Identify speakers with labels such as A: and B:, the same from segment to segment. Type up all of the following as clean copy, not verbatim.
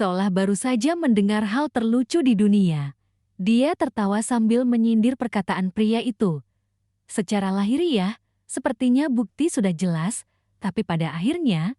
A: seolah baru saja mendengar hal terlucu di dunia. Dia tertawa sambil menyindir perkataan pria itu. Secara lahiriah, sepertinya bukti sudah jelas, tapi pada akhirnya,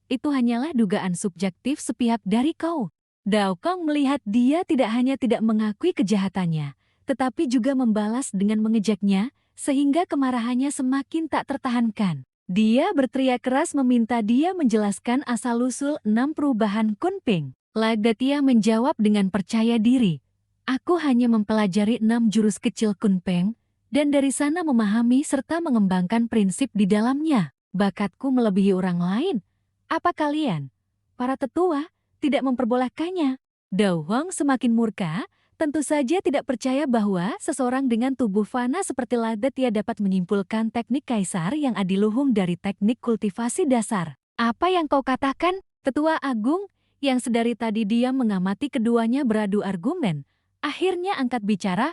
A: itu hanyalah dugaan subjektif sepihak dari kau. Dao Kong melihat dia tidak hanya tidak mengakui kejahatannya, tetapi juga membalas dengan mengejaknya, sehingga kemarahannya semakin tak tertahankan. Dia berteriak keras meminta dia menjelaskan asal-usul 6 perubahan Kunping. Ladatia menjawab dengan percaya diri. Aku hanya mempelajari 6 jurus kecil Kunping, dan dari sana memahami serta mengembangkan prinsip di dalamnya. Bakatku melebihi orang lain. Apa kalian, para tetua, tidak memperbolehkannya? Dao Huang semakin murka, tentu saja tidak percaya bahwa seseorang dengan tubuh fana seperti Ladatia dapat menyimpulkan teknik kaisar yang adiluhung dari teknik kultivasi dasar. Apa yang kau katakan, Tetua Agung? Yang sedari tadi diam mengamati keduanya beradu argumen, akhirnya angkat bicara.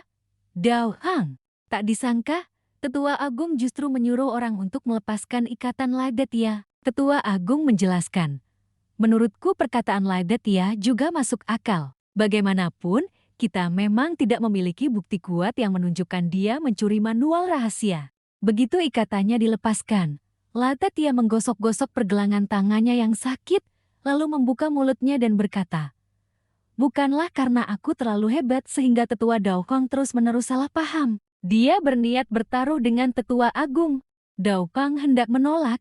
A: Dao Hang, tak disangka, Tetua Agung justru menyuruh orang untuk melepaskan ikatan Ladatia. Tetua Agung menjelaskan, menurutku perkataan Ladatia juga masuk akal. Bagaimanapun, kita memang tidak memiliki bukti kuat yang menunjukkan dia mencuri manual rahasia. Begitu ikatannya dilepaskan, Ladatia menggosok-gosok pergelangan tangannya yang sakit, lalu membuka mulutnya dan berkata, bukanlah karena aku terlalu hebat sehingga Tetua Dao Kong terus-menerus salah paham. Dia berniat bertaruh dengan Tetua Agung. Dao Kong hendak menolak,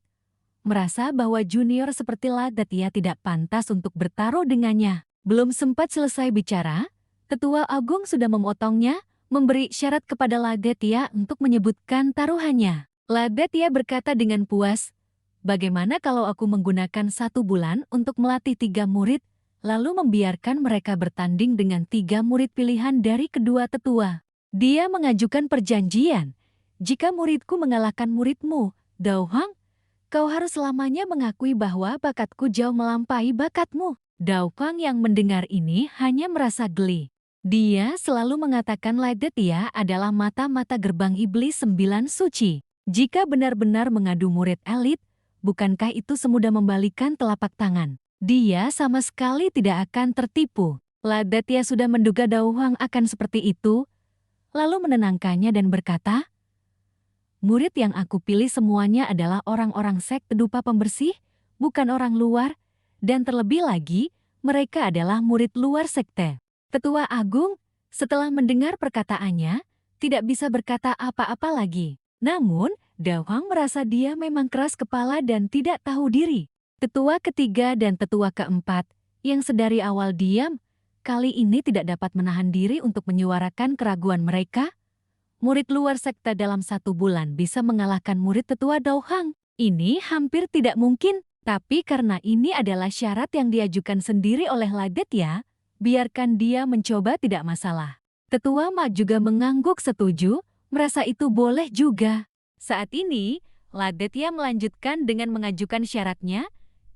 A: merasa bahwa junior seperti Ladatia tidak pantas untuk bertaruh dengannya. Belum sempat selesai bicara, Tetua Agung sudah memotongnya, memberi syarat kepada Ladatia untuk menyebutkan taruhannya. Ladatia berkata dengan puas, bagaimana kalau aku menggunakan 1 bulan untuk melatih 3 murid, lalu membiarkan mereka bertanding dengan 3 murid pilihan dari kedua tetua. Dia mengajukan perjanjian, jika muridku mengalahkan muridmu, Dao Hang, kau harus selamanya mengakui bahwa bakatku jauh melampaui bakatmu. Dao Kong yang mendengar ini hanya merasa geli. Dia selalu mengatakan Ladatia adalah mata-mata gerbang iblis 9 suci. Jika benar-benar mengadu murid elit, bukankah itu semudah membalikan telapak tangan? Dia sama sekali tidak akan tertipu. Ladatia sudah menduga Dao Huang akan seperti itu, lalu menenangkannya dan berkata, murid yang aku pilih semuanya adalah orang-orang sekte dupa pembersih, bukan orang luar, dan terlebih lagi, mereka adalah murid luar sekte. Tetua Agung, setelah mendengar perkataannya, tidak bisa berkata apa-apa lagi. Namun, Dao Huang merasa dia memang keras kepala dan tidak tahu diri. Tetua ketiga dan tetua keempat, yang sedari awal diam, kali ini tidak dapat menahan diri untuk menyuarakan keraguan mereka. Murid luar sekte dalam 1 bulan bisa mengalahkan murid tetua Dao Hang. Ini hampir tidak mungkin, tapi karena ini adalah syarat yang diajukan sendiri oleh Ladatia, biarkan dia mencoba tidak masalah. Tetua Ma juga mengangguk setuju, merasa itu boleh juga. Saat ini, Ladatia melanjutkan dengan mengajukan syaratnya,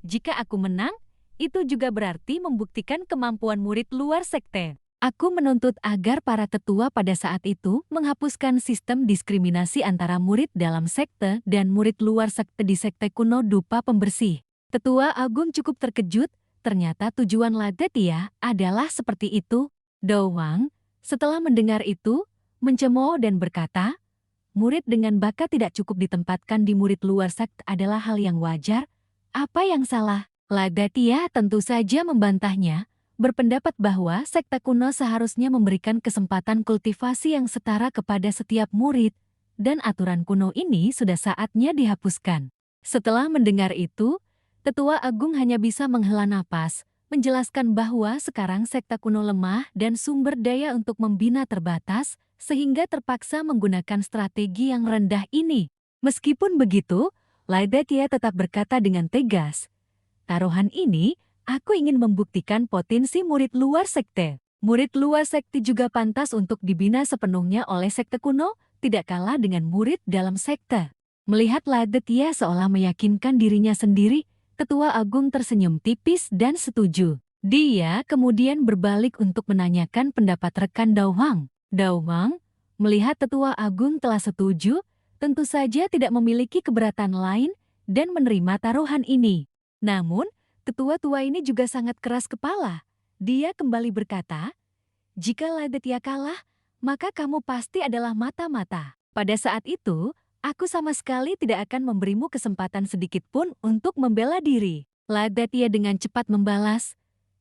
A: jika aku menang, itu juga berarti membuktikan kemampuan murid luar sekte. Aku menuntut agar para tetua pada saat itu menghapuskan sistem diskriminasi antara murid dalam sekte dan murid luar sekte di sekte kuno dupa pembersih. Tetua Agung cukup terkejut, ternyata tujuan Ladatia adalah seperti itu. Dao Huang, setelah mendengar itu, mencemooh dan berkata, murid dengan bakat tidak cukup ditempatkan di murid luar sekte adalah hal yang wajar. Apa yang salah? Ladatia tentu saja membantahnya, berpendapat bahwa sekte kuno seharusnya memberikan kesempatan kultivasi yang setara kepada setiap murid, dan aturan kuno ini sudah saatnya dihapuskan. Setelah mendengar itu, Tetua Agung hanya bisa menghela napas, menjelaskan bahwa sekarang sekte kuno lemah dan sumber daya untuk membina terbatas, sehingga terpaksa menggunakan strategi yang rendah ini. Meskipun begitu, Ladatia tetap berkata dengan tegas, taruhan ini, aku ingin membuktikan potensi murid luar sekte. Murid luar sekte juga pantas untuk dibina sepenuhnya oleh sekte kuno, tidak kalah dengan murid dalam sekte. Melihat Ladatia seolah meyakinkan dirinya sendiri, Tetua Agung tersenyum tipis dan setuju. Dia kemudian berbalik untuk menanyakan pendapat rekan Dao Huang. Dao Huang, melihat Tetua Agung telah setuju, tentu saja tidak memiliki keberatan lain dan menerima taruhan ini. Namun, tetua tua ini juga sangat keras kepala. Dia kembali berkata, "Jika Ladetia kalah, maka kamu pasti adalah mata-mata." Pada saat itu, aku sama sekali tidak akan memberimu kesempatan sedikit pun untuk membela diri. Ladetia dengan cepat membalas,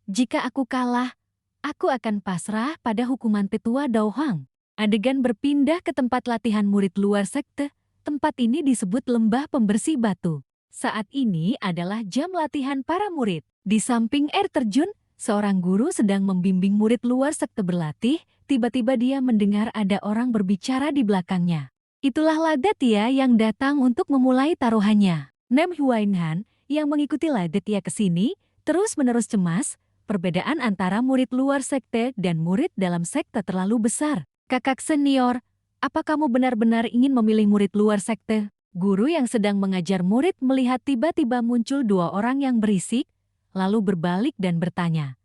A: "Jika aku kalah, aku akan pasrah pada hukuman tetua Daohang." Adegan berpindah ke tempat latihan murid luar sekte. Tempat ini disebut lembah pembersih batu. Saat ini adalah jam latihan para murid. Di samping air terjun, seorang guru sedang membimbing murid luar sekte berlatih. Tiba-tiba dia mendengar ada orang berbicara di belakangnya. Itulah Ladetia yang datang untuk memulai taruhannya. Nem Huainhan yang mengikuti Ladetia ke sini terus-menerus cemas. Perbedaan antara murid luar sekte dan murid dalam sekte terlalu besar. "Kakak senior, apa kamu benar-benar ingin memilih murid luar sekte?" Guru yang sedang mengajar murid melihat tiba-tiba muncul dua orang yang berisik, lalu berbalik dan bertanya,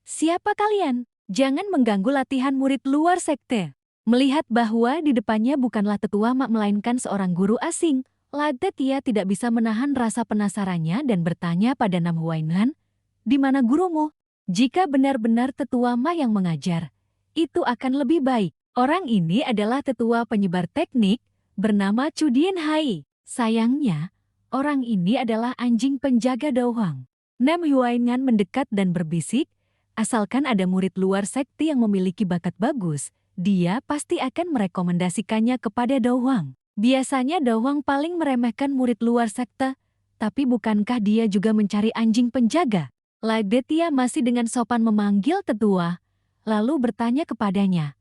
A: "Siapa kalian? Jangan mengganggu latihan murid luar sekte." Melihat bahwa di depannya bukanlah tetua mak melainkan seorang guru asing, Ladetia tidak bisa menahan rasa penasarannya dan bertanya pada Nam Huainhan, "Di mana gurumu?" Jika benar-benar tetua mak yang mengajar, itu akan lebih baik. Orang ini adalah tetua penyebar teknik, bernama Chu Dianhai. Sayangnya, orang ini adalah anjing penjaga Daohang. Nam Huainhan mendekat dan berbisik, "Asalkan ada murid luar sekte yang memiliki bakat bagus, dia pasti akan merekomendasikannya kepada Daohang. Biasanya Daohang paling meremehkan murid luar sekte, tapi bukankah dia juga mencari anjing penjaga?" Ladetia masih dengan sopan memanggil tetua, lalu bertanya kepadanya,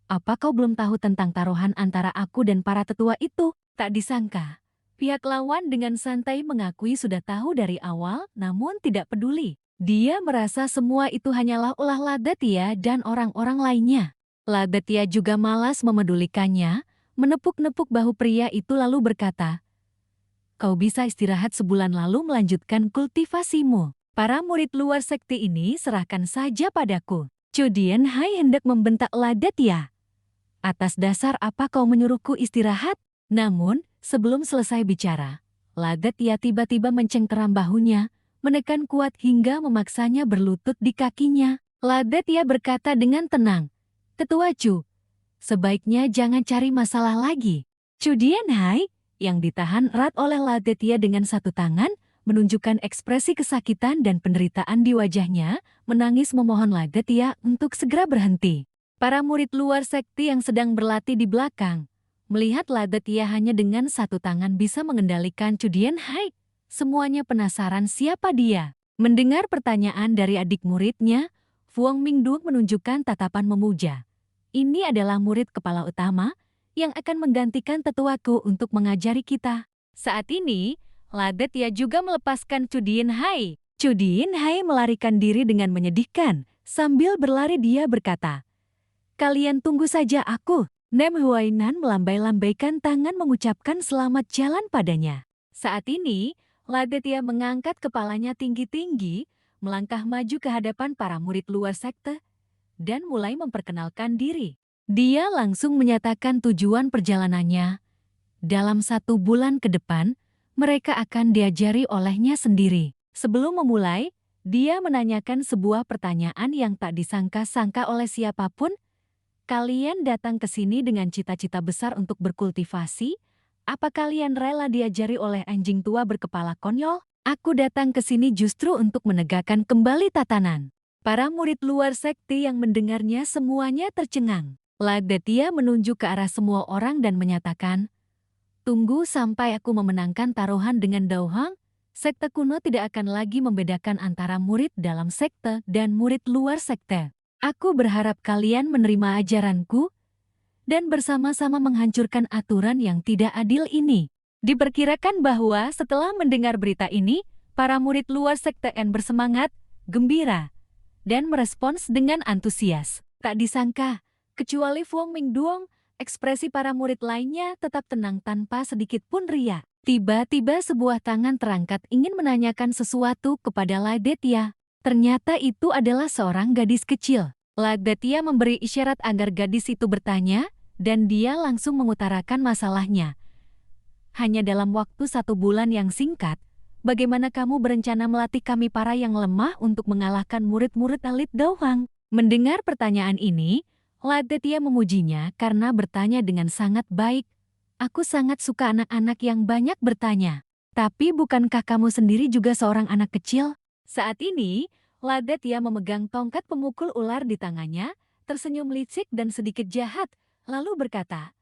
A: "Apa kau belum tahu tentang taruhan antara aku dan para tetua itu?" Tak disangka, pihak lawan dengan santai mengakui sudah tahu dari awal namun tidak peduli. Dia merasa semua itu hanyalah ulah Ladetia dan orang-orang lainnya. Ladetia juga malas memedulikannya, menepuk-nepuk bahu pria itu lalu berkata, "Kau bisa istirahat sebulan lalu melanjutkan kultivasimu. Para murid luar sekte ini serahkan saja padaku." Chu Dianhai hendak membentak Ladetia. "Atas dasar apa kau menyuruhku istirahat?" Namun, sebelum selesai bicara, Ladetia tiba-tiba mencengkeram bahunya, menekan kuat hingga memaksanya berlutut di kakinya. Ladetia berkata dengan tenang, "Tetua Chu, sebaiknya jangan cari masalah lagi." Chu Dianhai, yang ditahan erat oleh Ladetia dengan satu tangan, menunjukkan ekspresi kesakitan dan penderitaan di wajahnya, menangis memohon Ladetia untuk segera berhenti. Para murid luar sekte yang sedang berlatih di belakang, melihat Ladetia hanya dengan satu tangan bisa mengendalikan Chu Dianhai, semuanya penasaran siapa dia. Mendengar pertanyaan dari adik muridnya, Fuang Mingdu menunjukkan tatapan memuja. "Ini adalah murid kepala utama yang akan menggantikan tetuaku untuk mengajari kita." Saat ini, Ladetia juga melepaskan Chu Dianhai. Chu Dianhai melarikan diri dengan menyedihkan. Sambil berlari dia berkata, "Kalian tunggu saja aku." Nam Huainhan melambai-lambaikan tangan mengucapkan selamat jalan padanya. Saat ini, Ladetia mengangkat kepalanya tinggi-tinggi, melangkah maju ke hadapan para murid luar sekte, dan mulai memperkenalkan diri. Dia langsung menyatakan tujuan perjalanannya. Dalam 1 bulan ke depan, mereka akan diajari olehnya sendiri. Sebelum memulai, dia menanyakan sebuah pertanyaan yang tak disangka-sangka oleh siapapun. "Kalian datang ke sini dengan cita-cita besar untuk berkultivasi? Apa kalian rela diajari oleh anjing tua berkepala konyol?" "Aku datang ke sini justru untuk menegakkan kembali tatanan." Para murid luar sekte yang mendengarnya semuanya tercengang. Ladetia menunjuk ke arah semua orang dan menyatakan, "Tunggu sampai aku memenangkan taruhan dengan Daohang. Sekte kuno tidak akan lagi membedakan antara murid dalam sekte dan murid luar sekte. Aku berharap kalian menerima ajaranku dan bersama-sama menghancurkan aturan yang tidak adil ini." Diperkirakan bahwa setelah mendengar berita ini, para murid luar sekte N bersemangat, gembira, dan merespons dengan antusias. Tak disangka, kecuali Fuang Mingduong, ekspresi para murid lainnya tetap tenang tanpa sedikit pun riak. Tiba-tiba sebuah tangan terangkat ingin menanyakan sesuatu kepada Ladetia. Ternyata itu adalah seorang gadis kecil. Ladetia memberi isyarat agar gadis itu bertanya, dan dia langsung mengutarakan masalahnya. Hanya dalam waktu 1 bulan yang singkat, Bagaimana kamu berencana melatih kami para yang lemah untuk mengalahkan murid-murid elit Dauhang? Mendengar pertanyaan ini, Ladetia memujinya karena bertanya dengan sangat baik. Aku sangat suka anak-anak yang banyak bertanya. Tapi bukankah kamu sendiri juga seorang anak kecil? Saat ini, Ladetia memegang tongkat pemukul ular di tangannya, tersenyum licik dan sedikit jahat, lalu berkata,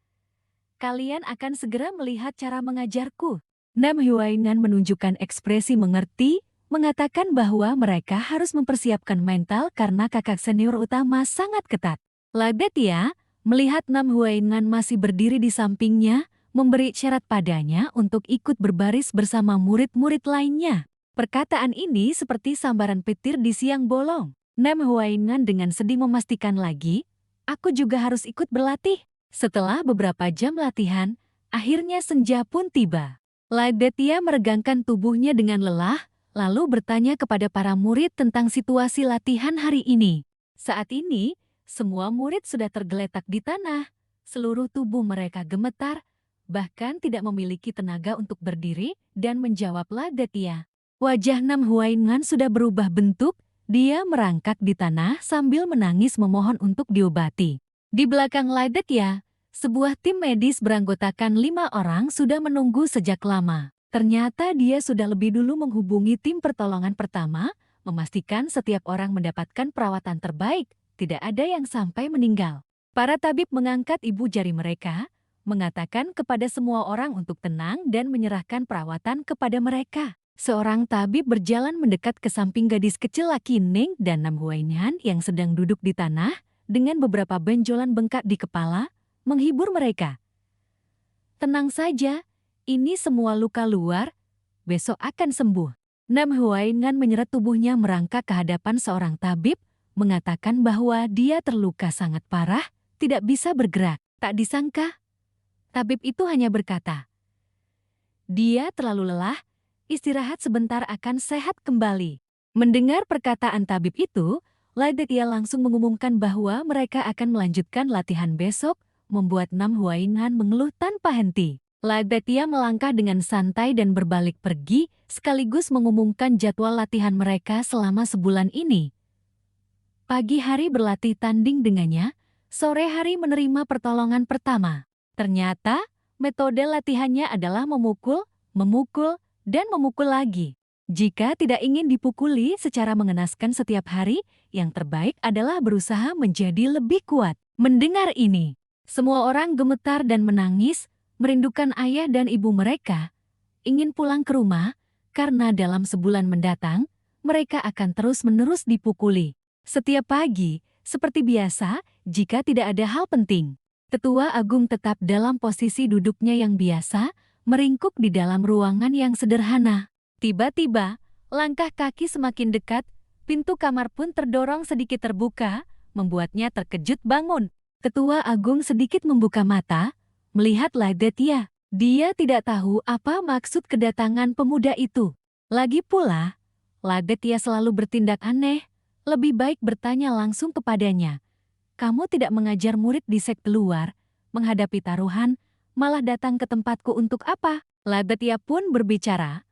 A: "Kalian akan segera melihat cara mengajarku." Nam Huainan menunjukkan ekspresi mengerti, mengatakan bahwa mereka harus mempersiapkan mental karena kakak senior utama sangat ketat. Ladetia melihat Nam Huainan masih berdiri di sampingnya, memberi syarat padanya untuk ikut berbaris bersama murid-murid lainnya. Perkataan ini seperti sambaran petir di siang bolong. Nam Huainan dengan sedih memastikan lagi, "Aku juga harus ikut berlatih." Setelah beberapa jam latihan, akhirnya senja pun tiba. Ladetia meregangkan tubuhnya dengan lelah, lalu bertanya kepada para murid tentang situasi latihan hari ini. Saat ini, semua murid sudah tergeletak di tanah. Seluruh tubuh mereka gemetar, bahkan tidak memiliki tenaga untuk berdiri dan menjawab Ladetia. Wajah Nam Huainan sudah berubah bentuk, dia merangkak di tanah sambil menangis memohon untuk diobati. Di belakang Ladetia, sebuah tim medis beranggotakan 5 orang sudah menunggu sejak lama. Ternyata dia sudah lebih dulu menghubungi tim pertolongan pertama, memastikan setiap orang mendapatkan perawatan terbaik. Tidak ada yang sampai meninggal. Para tabib mengangkat ibu jari mereka, mengatakan kepada semua orang untuk tenang dan menyerahkan perawatan kepada mereka. Seorang tabib berjalan mendekat ke samping gadis kecil laki Ning dan Nam Huainan yang sedang duduk di tanah, dengan beberapa benjolan bengkak di kepala, menghibur mereka. "Tenang saja, ini semua luka luar, besok akan sembuh." Nam Huainan menyeret tubuhnya merangkak ke hadapan seorang tabib, mengatakan bahwa dia terluka sangat parah, tidak bisa bergerak. Tak disangka, tabib itu hanya berkata, "Dia terlalu lelah, istirahat sebentar akan sehat kembali." Mendengar perkataan tabib itu, Ladetia langsung mengumumkan bahwa mereka akan melanjutkan latihan besok, membuat Nam Huainan mengeluh tanpa henti. Ladetia melangkah dengan santai dan berbalik pergi, sekaligus mengumumkan jadwal latihan mereka selama sebulan ini. Pagi hari berlatih tanding dengannya, sore hari menerima pertolongan pertama. Ternyata, metode latihannya adalah memukul, dan memukul lagi. Jika tidak ingin dipukuli secara mengenaskan setiap hari, yang terbaik adalah berusaha menjadi lebih kuat. Mendengar ini, semua orang gemetar dan menangis, merindukan ayah dan ibu mereka. Ingin pulang ke rumah, karena dalam sebulan mendatang, mereka akan terus-menerus dipukuli. Setiap pagi, seperti biasa, jika tidak ada hal penting, Tetua Agung tetap dalam posisi duduknya yang biasa, meringkuk di dalam ruangan yang sederhana. Tiba-tiba, langkah kaki semakin dekat, pintu kamar pun terdorong sedikit terbuka, membuatnya terkejut bangun. Tetua Agung sedikit membuka mata, melihat Ladetia. Dia tidak tahu apa maksud kedatangan pemuda itu. Lagi pula, Ladetia selalu bertindak aneh. Lebih baik bertanya langsung kepadanya. "Kamu tidak mengajar murid di sekte luar, menghadapi taruhan, malah datang ke tempatku untuk apa?" Ladetia pun berbicara.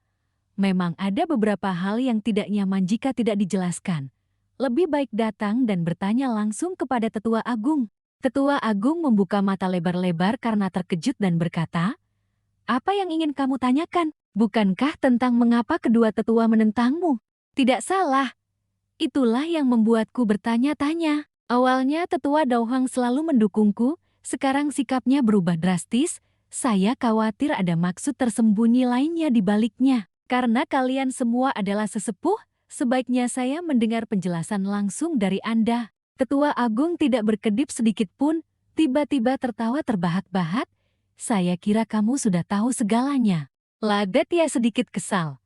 A: Memang ada beberapa hal yang tidak nyaman jika tidak dijelaskan. Lebih baik datang dan bertanya langsung kepada Tetua Agung. Tetua Agung membuka mata lebar-lebar karena terkejut dan berkata, "Apa yang ingin kamu tanyakan? Bukankah tentang mengapa kedua tetua menentangmu?" "Tidak salah. Itulah yang membuatku bertanya-tanya. Awalnya Tetua Dauhang selalu mendukungku, sekarang sikapnya berubah drastis. Saya khawatir ada maksud tersembunyi lainnya di baliknya. Karena kalian semua adalah sesepuh, sebaiknya saya mendengar penjelasan langsung dari Anda." Tetua Agung tidak berkedip sedikit pun, tiba-tiba tertawa terbahak-bahak. "Saya kira kamu sudah tahu segalanya." Ladetia sedikit kesal.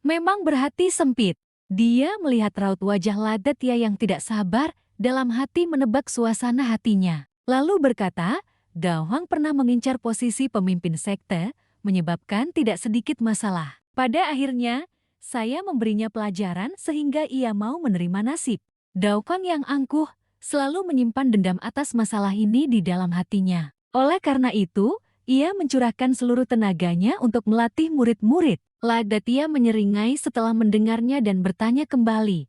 A: Memang berhati sempit. Dia melihat raut wajah Ladetia yang tidak sabar, dalam hati menebak suasana hatinya. Lalu berkata, Dauhang pernah mengincar posisi pemimpin sekte, menyebabkan tidak sedikit masalah. Pada akhirnya, saya memberinya pelajaran sehingga ia mau menerima nasib. Dauhang yang angkuh, selalu menyimpan dendam atas masalah ini di dalam hatinya. Oleh karena itu, ia mencurahkan seluruh tenaganya untuk melatih murid-murid. Ladatia menyeringai setelah mendengarnya dan bertanya kembali.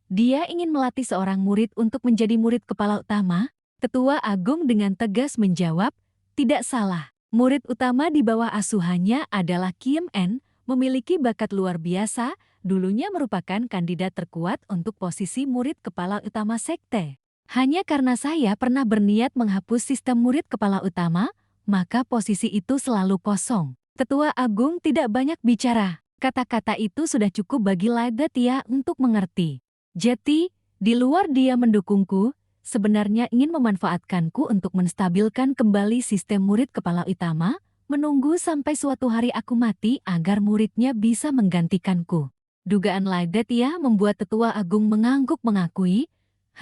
A: Dia ingin melatih seorang murid untuk menjadi murid kepala utama? Ketua Agung dengan tegas menjawab, tidak salah. Murid utama di bawah asuhannya adalah Kim En, memiliki bakat luar biasa, dulunya merupakan kandidat terkuat untuk posisi murid kepala utama sekte. Hanya karena saya pernah berniat menghapus sistem murid kepala utama, maka posisi itu selalu kosong. Ketua Agung tidak banyak bicara. Kata-kata itu sudah cukup bagi Ladatia untuk mengerti. Jadi, di luar dia mendukungku, sebenarnya ingin memanfaatkanku untuk menstabilkan kembali sistem murid kepala utama, menunggu sampai suatu hari aku mati agar muridnya bisa menggantikanku. Dugaan Ladatia membuat Tetua Agung mengangguk mengakui,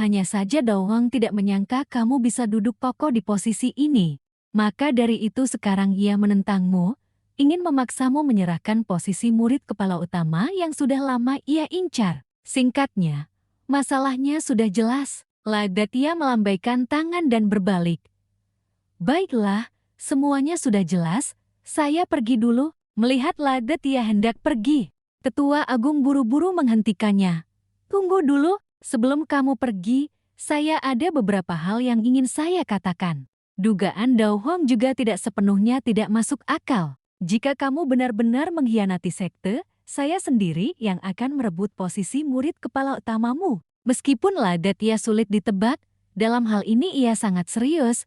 A: hanya saja Dawang tidak menyangka kamu bisa duduk kokoh di posisi ini. Maka dari itu sekarang ia menentangmu, ingin memaksamu menyerahkan posisi murid kepala utama yang sudah lama ia incar. Singkatnya, masalahnya sudah jelas. Ladatia melambaikan tangan dan berbalik. Baiklah, semuanya sudah jelas, saya pergi dulu. Melihat Ladatia hendak pergi, Tetua Agung buru-buru menghentikannya. Tunggu dulu, sebelum kamu pergi, saya ada beberapa hal yang ingin saya katakan. Dugaan Dao Huang juga tidak sepenuhnya tidak masuk akal. Jika kamu benar-benar mengkhianati sekte, saya sendiri yang akan merebut posisi murid kepala utamamu. Meskipun Ladatia sulit ditebak, dalam hal ini ia sangat serius.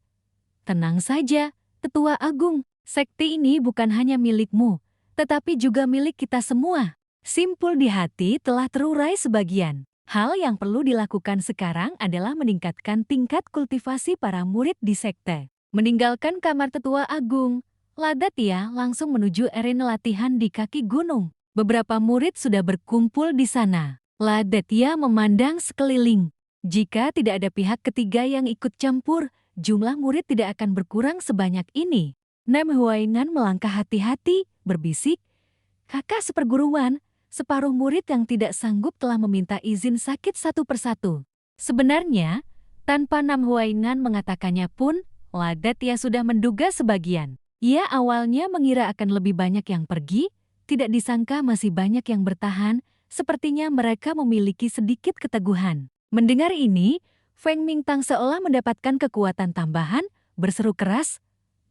A: Tenang saja, Tetua Agung, sekte ini bukan hanya milikmu, tetapi juga milik kita semua. Simpul di hati telah terurai sebagian. Hal yang perlu dilakukan sekarang adalah meningkatkan tingkat kultivasi para murid di sekte. Meninggalkan kamar Tetua Agung, Ladatia langsung menuju arena latihan di kaki gunung. Beberapa murid sudah berkumpul di sana. Ladatia memandang sekeliling. Jika tidak ada pihak ketiga yang ikut campur, jumlah murid tidak akan berkurang sebanyak ini. Nam Huainan melangkah hati-hati, berbisik, kakak seperguruan, separuh murid yang tidak sanggup telah meminta izin sakit satu persatu. Sebenarnya, tanpa Nam Huainan mengatakannya pun, Ladatia sudah menduga sebagian. Ia awalnya mengira akan lebih banyak yang pergi, tidak disangka masih banyak yang bertahan, sepertinya mereka memiliki sedikit keteguhan. Mendengar ini, Feng Mingtang seolah mendapatkan kekuatan tambahan, berseru keras,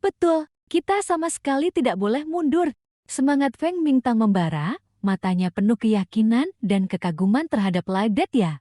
A: "Betul, kita sama sekali tidak boleh mundur." Semangat Feng Mingtang membara, matanya penuh keyakinan dan kekaguman terhadap Ladatia.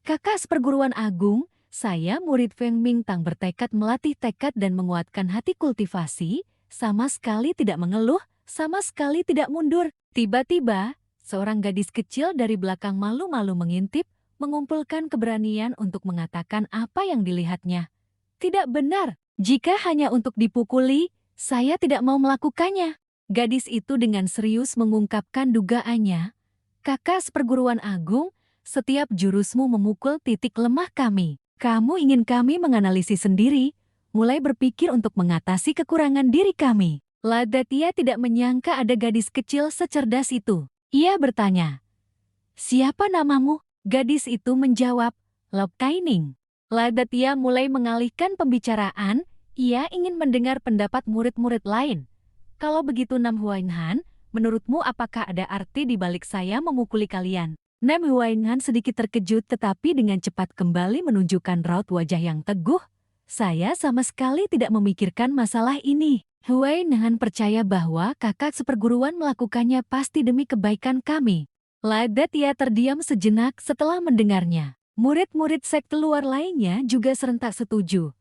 A: Kakak seperguruan agung, saya murid Feng Mingtang bertekad melatih tekad dan menguatkan hati kultivasi, sama sekali tidak mengeluh, sama sekali tidak mundur. Tiba-tiba, seorang gadis kecil dari belakang malu-malu mengintip, mengumpulkan keberanian untuk mengatakan apa yang dilihatnya. Tidak benar, jika hanya untuk dipukuli, saya tidak mau melakukannya. Gadis itu dengan serius mengungkapkan dugaannya. Kakak seperguruan agung, setiap jurusmu memukul titik lemah kami. Kamu ingin kami menganalisis sendiri, mulai berpikir untuk mengatasi kekurangan diri kami. Ladatia tidak menyangka ada gadis kecil secerdas itu. Ia bertanya, "Siapa namamu?" Gadis itu menjawab, "Lop Kaining." Ladatia mulai mengalihkan pembicaraan, ia ingin mendengar pendapat murid-murid lain. Kalau begitu Nam Huainan, menurutmu apakah ada arti di balik saya memukuli kalian? Nam Huainan sedikit terkejut tetapi dengan cepat kembali menunjukkan raut wajah yang teguh. Saya sama sekali tidak memikirkan masalah ini. Huainan percaya bahwa kakak seperguruan melakukannya pasti demi kebaikan kami. Ladatia terdiam sejenak setelah mendengarnya. Murid-murid sekte luar lainnya juga serentak setuju.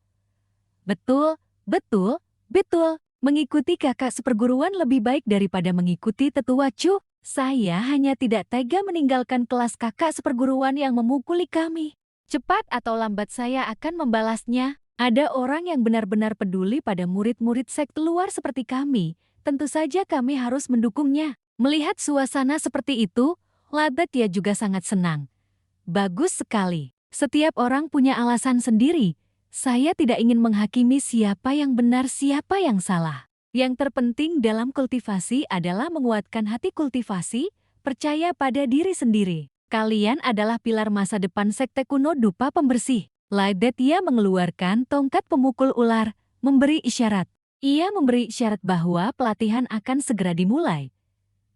A: Betul, betul, betul. Mengikuti kakak seperguruan lebih baik daripada mengikuti tetua Chu. Saya hanya tidak tega meninggalkan kelas kakak seperguruan yang memukuli kami. Cepat atau lambat saya akan membalasnya. Ada orang yang benar-benar peduli pada murid-murid sekte luar seperti kami. Tentu saja kami harus mendukungnya. Melihat suasana seperti itu, Ladatia juga sangat senang. Bagus sekali. Setiap orang punya alasan sendiri. Saya tidak ingin menghakimi siapa yang benar siapa yang salah. Yang terpenting dalam kultivasi adalah menguatkan hati kultivasi, percaya pada diri sendiri. Kalian adalah pilar masa depan sekte kuno dupa pembersih. Ladatia mengeluarkan tongkat pemukul ular, memberi isyarat. Ia memberi isyarat bahwa pelatihan akan segera dimulai.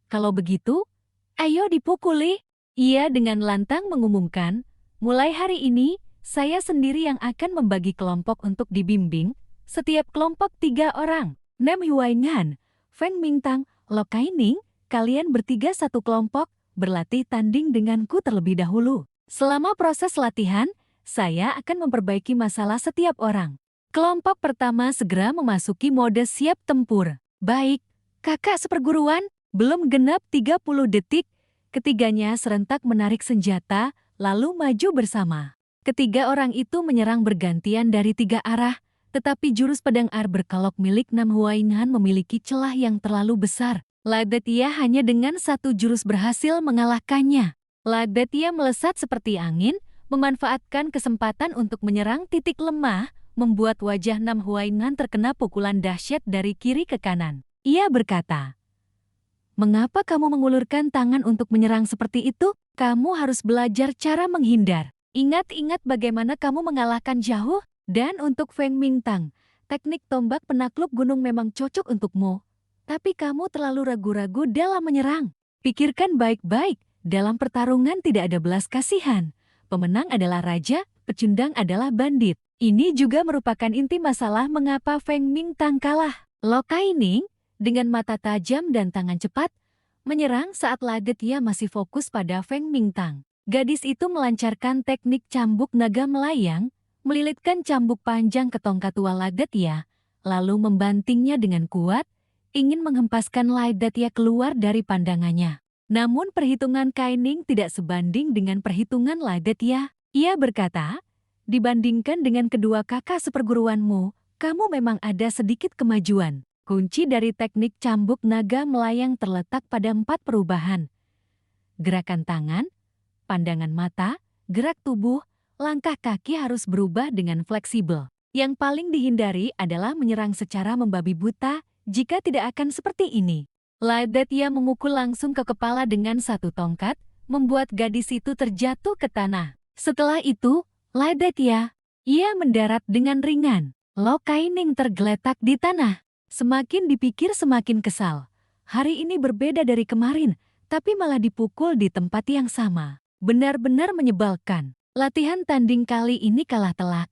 A: Kalau begitu, ayo dipukuli. Ia dengan lantang mengumumkan, mulai hari ini, saya sendiri yang akan membagi kelompok untuk dibimbing, setiap kelompok 3 orang. Nem Huainhan, Feng Mingtang, Lo Kaining, kalian bertiga satu kelompok, berlatih tanding denganku terlebih dahulu. Selama proses latihan, saya akan memperbaiki masalah setiap orang. Kelompok pertama segera memasuki mode siap tempur. Baik, kakak seperguruan, belum genap 30 detik, ketiganya serentak menarik senjata, lalu maju bersama. Ketiga orang itu menyerang bergantian dari 3 arah, tetapi jurus pedang air berkelok milik Nam Huainhan memiliki celah yang terlalu besar. Ladetia hanya dengan 1 jurus berhasil mengalahkannya. Ladetia melesat seperti angin, memanfaatkan kesempatan untuk menyerang titik lemah, membuat wajah Nam Huainhan terkena pukulan dahsyat dari kiri ke kanan. Ia berkata, "Mengapa kamu mengulurkan tangan untuk menyerang seperti itu? Kamu harus belajar cara menghindar. Ingat-ingat bagaimana kamu mengalahkan Jauh, dan untuk Feng Mingtang, teknik tombak penakluk gunung memang cocok untukmu. Tapi kamu terlalu ragu-ragu dalam menyerang. Pikirkan baik-baik, dalam pertarungan tidak ada belas kasihan. Pemenang adalah raja, pecundang adalah bandit." Ini juga merupakan inti masalah mengapa Feng Mingtang kalah. Lo Kaining, dengan mata tajam dan tangan cepat, menyerang saat Ladetia masih fokus pada Feng Mingtang. Gadis itu melancarkan teknik cambuk naga melayang, melilitkan cambuk panjang ke tongkat tua Ladetia, lalu membantingnya dengan kuat, ingin menghempaskan Ladetia keluar dari pandangannya. Namun perhitungan Kaining tidak sebanding dengan perhitungan Ladetia. Ia berkata, "Dibandingkan dengan kedua kakak seperguruanmu, kamu memang ada sedikit kemajuan." Kunci dari teknik cambuk naga melayang terletak pada 4 perubahan. Gerakan tangan, pandangan mata, gerak tubuh, langkah kaki harus berubah dengan fleksibel. Yang paling dihindari adalah menyerang secara membabi buta, jika tidak akan seperti ini. Ladetia memukul langsung ke kepala dengan 1 tongkat, membuat gadis itu terjatuh ke tanah. Setelah itu, Ladetia, ia mendarat dengan ringan. Lo Kaining tergeletak di tanah. Semakin dipikir semakin kesal. Hari ini berbeda dari kemarin, tapi malah dipukul di tempat yang sama. Benar-benar menyebalkan. Latihan tanding kali ini kalah telak.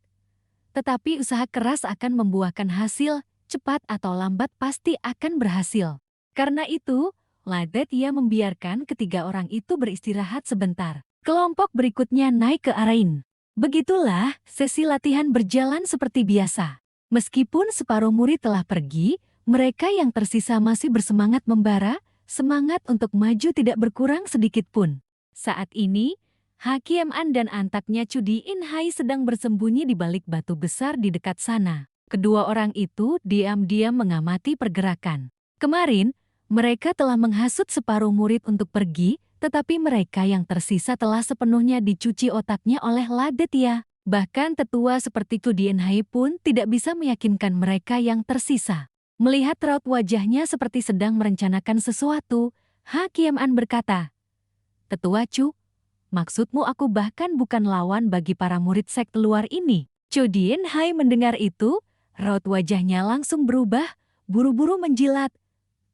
A: Tetapi usaha keras akan membuahkan hasil, cepat atau lambat pasti akan berhasil. Karena itu, Ladetia membiarkan ketiga orang itu beristirahat sebentar. Kelompok berikutnya naik ke arein. Begitulah, sesi latihan berjalan seperti biasa. Meskipun separuh murid telah pergi, mereka yang tersisa masih bersemangat membara, semangat untuk maju tidak berkurang sedikit pun. Saat ini, Hakim An dan antaknya Cudi In Hai sedang bersembunyi di balik batu besar di dekat sana. Kedua orang itu diam-diam mengamati pergerakan. Kemarin, mereka telah menghasut separuh murid untuk pergi, tetapi mereka yang tersisa telah sepenuhnya dicuci otaknya oleh Ladetia. Bahkan tetua seperti Cudi In Hai pun tidak bisa meyakinkan mereka yang tersisa. Melihat raut wajahnya seperti sedang merencanakan sesuatu, Hakim An berkata, "Tetua Cu, maksudmu aku bahkan bukan lawan bagi para murid sekte luar ini?" Cudi In Hai mendengar itu, raut wajahnya langsung berubah, buru-buru menjilat.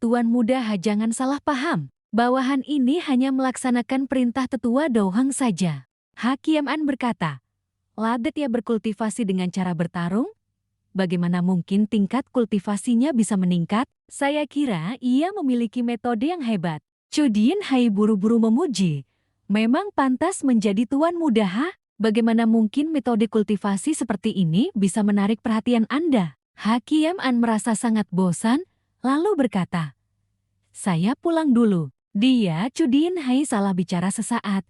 A: "Tuan muda, jangan salah paham. Bawahan ini hanya melaksanakan perintah tetua Douhang saja." Hakim An berkata, "Ladetia berkultivasi dengan cara bertarung? Bagaimana mungkin tingkat kultivasinya bisa meningkat? Saya kira ia memiliki metode yang hebat." Cudi In Hai buru-buru memuji. "Memang pantas menjadi tuan muda, ha? Bagaimana mungkin metode kultivasi seperti ini bisa menarik perhatian Anda?" Hakim An merasa sangat bosan, lalu berkata, "Saya pulang dulu." Dia, Cudi In Hai, salah bicara sesaat.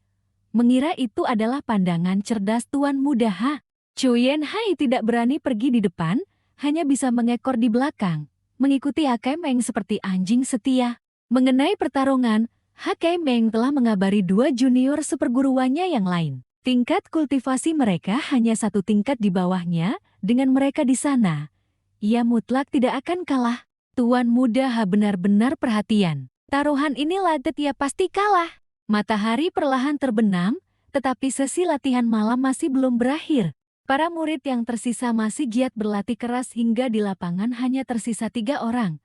A: Mengira itu adalah pandangan cerdas tuan muda, ha? Cuyen Hai tidak berani pergi di depan, hanya bisa mengekor di belakang, mengikuti Hakemeng seperti anjing setia. Mengenai pertarungan, Hakemeng telah mengabari 2 junior seperguruannya yang lain. Tingkat kultivasi mereka hanya 1 tingkat di bawahnya, dengan mereka di sana. Ia mutlak tidak akan kalah. Tuan muda benar-benar perhatian. Taruhan ini Ladetia pasti kalah. Matahari perlahan terbenam, tetapi sesi latihan malam masih belum berakhir. Para murid yang tersisa masih giat berlatih keras hingga di lapangan hanya tersisa 3 orang.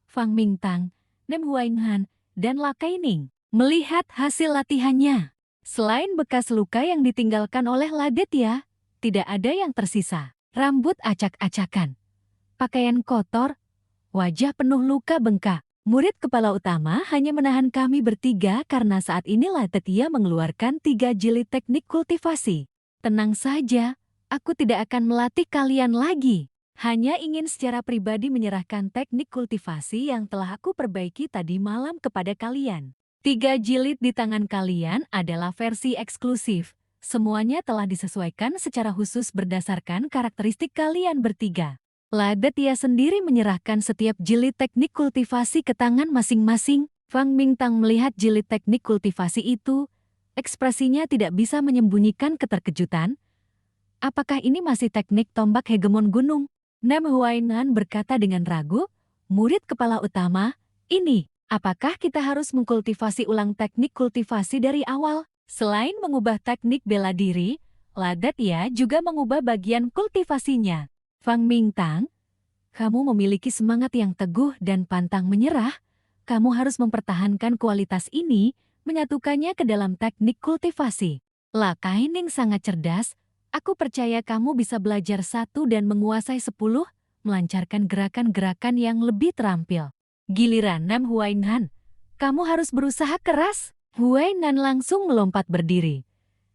A: Fang Mingtang, Nem Huainhan, dan Lakaining. Melihat hasil latihannya, selain bekas luka yang ditinggalkan oleh Ladetya, tidak ada yang tersisa. Rambut acak-acakan, pakaian kotor, wajah penuh luka bengkak. Murid kepala utama hanya menahan kami bertiga karena saat ini Ladetya mengeluarkan 3 jilid teknik kultivasi. Tenang saja, aku tidak akan melatih kalian lagi. Hanya ingin secara pribadi menyerahkan teknik kultivasi yang telah aku perbaiki tadi malam kepada kalian. 3 jilid di tangan kalian adalah versi eksklusif. Semuanya telah disesuaikan secara khusus berdasarkan karakteristik kalian bertiga. Ladetya sendiri menyerahkan setiap jilid teknik kultivasi ke tangan masing-masing. Fang Mingtang melihat jilid teknik kultivasi itu. Ekspresinya tidak bisa menyembunyikan keterkejutan. Apakah ini masih teknik tombak hegemon gunung? Nam Huainan berkata dengan ragu, murid kepala utama, ini. Apakah kita harus mengkultivasi ulang teknik kultivasi dari awal? Selain mengubah teknik bela diri, Ladetya juga mengubah bagian kultivasinya. Fang Mingtang, kamu memiliki semangat yang teguh dan pantang menyerah. Kamu harus mempertahankan kualitas ini, menyatukannya ke dalam teknik kultivasi. Lakaining sangat cerdas. Aku percaya kamu bisa belajar 1 dan menguasai 10, melancarkan gerakan-gerakan yang lebih terampil. Giliran Nam Huainan, kamu harus berusaha keras. Huainan langsung melompat berdiri.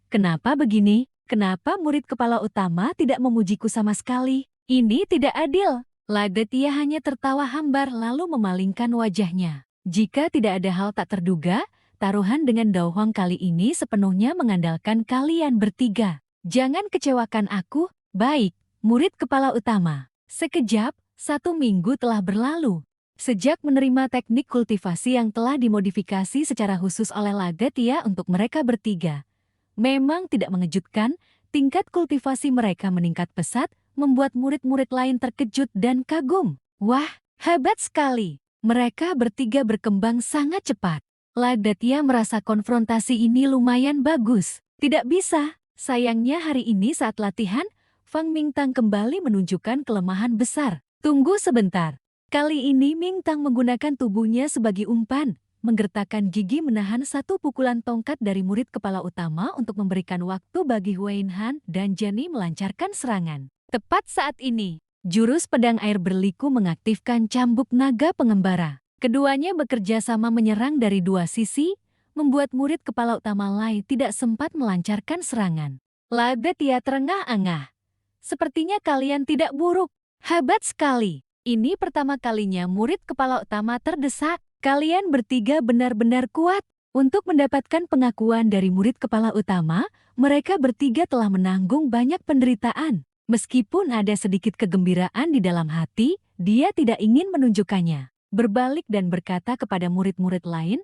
A: Kenapa begini? Kenapa murid kepala utama tidak memujiku sama sekali? Ini tidak adil. Ladetya hanya tertawa hambar lalu memalingkan wajahnya. Jika tidak ada hal tak terduga, taruhan dengan Dao Huang kali ini sepenuhnya mengandalkan kalian bertiga. Jangan kecewakan aku. Baik, murid kepala utama. Sekejap, 1 minggu telah berlalu. Sejak menerima teknik kultivasi yang telah dimodifikasi secara khusus oleh Ladetya untuk mereka bertiga. Memang tidak mengejutkan, tingkat kultivasi mereka meningkat pesat, membuat murid-murid lain terkejut dan kagum. Wah, hebat sekali. Mereka bertiga berkembang sangat cepat. Ladetya merasa konfrontasi ini lumayan bagus. Tidak bisa. Sayangnya hari ini saat latihan, Fang Mingtang kembali menunjukkan kelemahan besar. Tunggu sebentar. Kali ini Mingtang menggunakan tubuhnya sebagai umpan, menggertakkan gigi menahan 1 pukulan tongkat dari murid kepala utama untuk memberikan waktu bagi Huainan dan Jenny melancarkan serangan. Tepat saat ini, jurus pedang air berliku mengaktifkan cambuk naga pengembara. Keduanya bekerja sama menyerang dari 2 sisi, membuat murid kepala utama Lai tidak sempat melancarkan serangan. Ladetya terengah-engah. Sepertinya kalian tidak buruk. Hebat sekali. Ini pertama kalinya murid kepala utama terdesak. Kalian bertiga benar-benar kuat. Untuk mendapatkan pengakuan dari murid kepala utama, mereka bertiga telah menanggung banyak penderitaan. Meskipun ada sedikit kegembiraan di dalam hati, dia tidak ingin menunjukkannya. Berbalik dan berkata kepada murid-murid lain,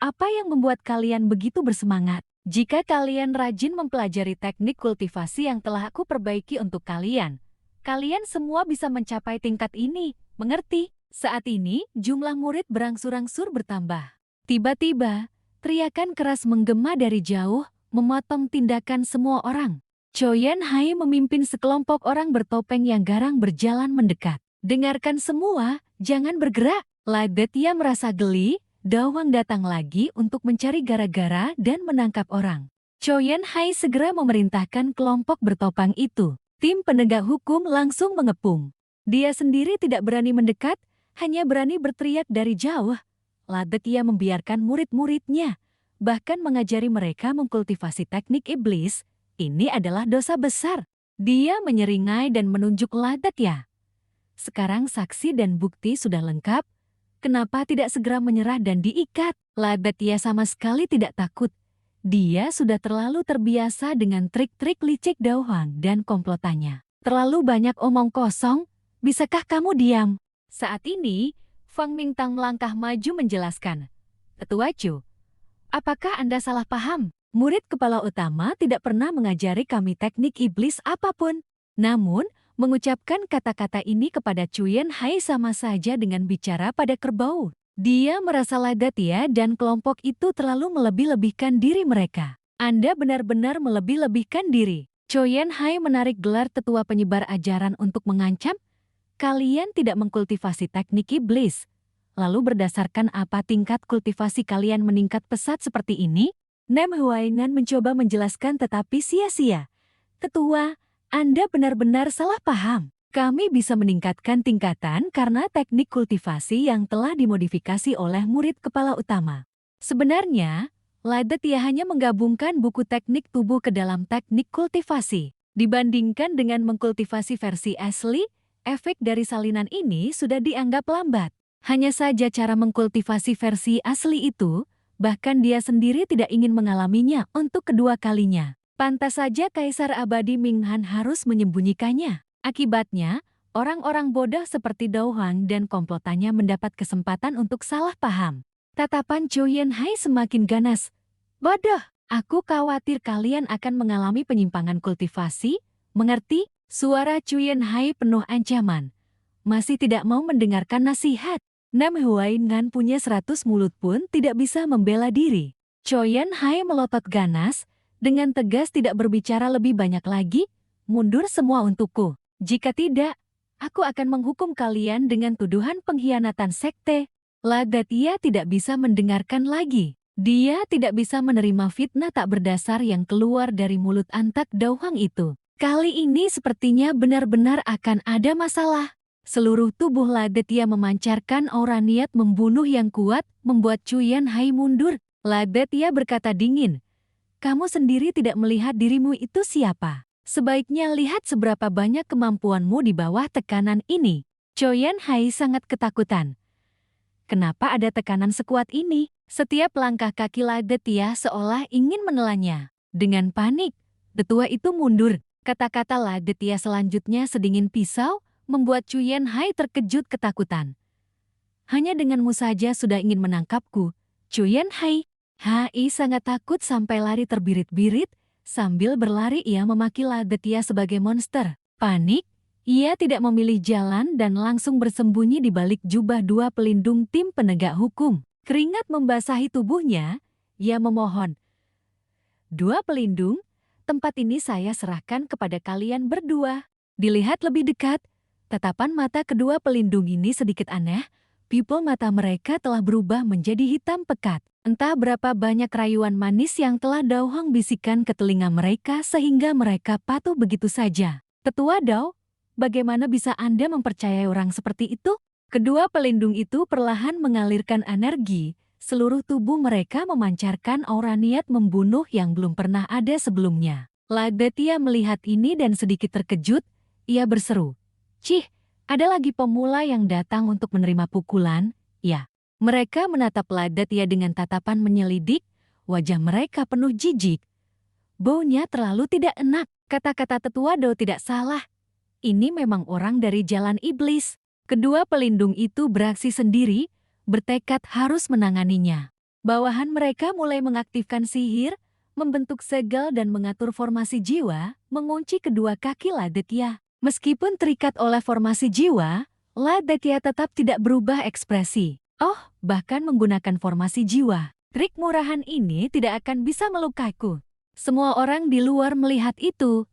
A: apa yang membuat kalian begitu bersemangat? Jika kalian rajin mempelajari teknik kultivasi yang telah aku perbaiki untuk kalian, kalian semua bisa mencapai tingkat ini, mengerti? Saat ini, jumlah murid berangsur-angsur bertambah. Tiba-tiba, teriakan keras menggema dari jauh, memotong tindakan semua orang. Choyan Hai memimpin sekelompok orang bertopeng yang garang berjalan mendekat. Dengarkan semua, jangan bergerak. Ladetya merasa geli. Dao Huang datang lagi untuk mencari gara-gara dan menangkap orang. Choyan Hai segera memerintahkan kelompok bertopeng itu. Tim penegak hukum langsung mengepung. Dia sendiri tidak berani mendekat, hanya berani berteriak dari jauh. Ladetya membiarkan murid-muridnya, bahkan mengajari mereka mengkultivasi teknik iblis. Ini adalah dosa besar. Dia menyeringai dan menunjuk Ladetya. Sekarang saksi dan bukti sudah lengkap. Kenapa tidak segera menyerah dan diikat? Ladetya sama sekali tidak takut. Dia sudah terlalu terbiasa dengan trik-trik licik Dao Huang dan komplotannya. Terlalu banyak omong kosong, bisakah kamu diam? Saat ini, Fang Mingtang melangkah maju menjelaskan. Ketua Chu, apakah Anda salah paham? Murid kepala utama tidak pernah mengajari kami teknik iblis apapun. Namun, mengucapkan kata-kata ini kepada Choyan Hai sama saja dengan bicara pada kerbau. Dia merasa Ladetya dan kelompok itu terlalu melebih-lebihkan diri mereka. Anda benar-benar melebih-lebihkan diri. Choyan Hai menarik gelar tetua penyebar ajaran untuk mengancam. Kalian tidak mengkultivasi teknik iblis. Lalu berdasarkan apa tingkat kultivasi kalian meningkat pesat seperti ini? Nem Huainan mencoba menjelaskan tetapi sia-sia. Ketua, Anda benar-benar salah paham. Kami bisa meningkatkan tingkatan karena teknik kultivasi yang telah dimodifikasi oleh murid kepala utama. Sebenarnya, Ladetia hanya menggabungkan buku teknik tubuh ke dalam teknik kultivasi. Dibandingkan dengan mengkultivasi versi asli, efek dari salinan ini sudah dianggap lambat. Hanya saja cara mengkultivasi versi asli itu, bahkan dia sendiri tidak ingin mengalaminya untuk kedua kalinya. Pantas saja Kaisar Abadi Minghan harus menyembunyikannya. Akibatnya, orang-orang bodoh seperti Dao Huang dan komplotannya mendapat kesempatan untuk salah paham. Tatapan Zhou Yanhai semakin ganas. Bodoh, aku khawatir kalian akan mengalami penyimpangan kultivasi. Mengerti? Suara Zhou Yanhai penuh ancaman. Masih tidak mau mendengarkan nasihat. Nam Huainan punya 100 mulut pun tidak bisa membela diri. Zhou Yanhai melotot ganas, dengan tegas tidak berbicara lebih banyak lagi. Mundur semua untukku. Jika tidak, aku akan menghukum kalian dengan tuduhan pengkhianatan sekte. Ladetia tidak bisa mendengarkan lagi. Dia tidak bisa menerima fitnah tak berdasar yang keluar dari mulut antak Dao Huang itu. Kali ini sepertinya benar-benar akan ada masalah. Seluruh tubuh Ladetia memancarkan aura niat membunuh yang kuat, membuat Zhou Yanhai mundur. Ladetia berkata dingin, "Kamu sendiri tidak melihat dirimu itu siapa? Sebaiknya lihat seberapa banyak kemampuanmu di bawah tekanan ini." Zhou Yanhai sangat ketakutan. Kenapa ada tekanan sekuat ini? Setiap langkah kaki Ladetia seolah ingin menelannya. Dengan panik, tetua itu mundur. Kata-kata Ladetia selanjutnya sedingin pisau, membuat Zhou Yanhai terkejut ketakutan. Hanya denganmu saja sudah ingin menangkapku, Zhou Yanhai. Hai sangat takut sampai lari terbirit-birit. Sambil berlari ia memaki Ladetia sebagai monster. Panik, ia tidak memilih jalan dan langsung bersembunyi di balik jubah dua pelindung tim penegak hukum. Keringat membasahi tubuhnya, ia memohon. "Dua pelindung, tempat ini saya serahkan kepada kalian berdua." Dilihat lebih dekat, tatapan mata kedua pelindung ini sedikit aneh. Pupil mata mereka telah berubah menjadi hitam pekat. Entah berapa banyak rayuan manis yang telah Dao Huang bisikan ke telinga mereka sehingga mereka patuh begitu saja. "Tetua Dao, bagaimana bisa Anda mempercayai orang seperti itu?" Kedua pelindung itu perlahan mengalirkan energi. Seluruh tubuh mereka memancarkan aura niat membunuh yang belum pernah ada sebelumnya. Ladetia melihat ini dan sedikit terkejut. Ia berseru, "Cih, ada lagi pemula yang datang untuk menerima pukulan?" Ya. Mereka menatap Ladetia dengan tatapan menyelidik, wajah mereka penuh jijik. "Baunya terlalu tidak enak." Kata-kata tetua Dao tidak salah. Ini memang orang dari jalan iblis. Kedua pelindung itu beraksi sendiri, bertekad harus menanganinya. Bawahan mereka mulai mengaktifkan sihir, membentuk segel dan mengatur formasi jiwa, mengunci kedua kaki Ladetia. Meskipun terikat oleh formasi jiwa, Ladetia tetap tidak berubah ekspresi. Oh, bahkan menggunakan formasi jiwa. Trik murahan ini tidak akan bisa melukaiku. Semua orang di luar melihat itu.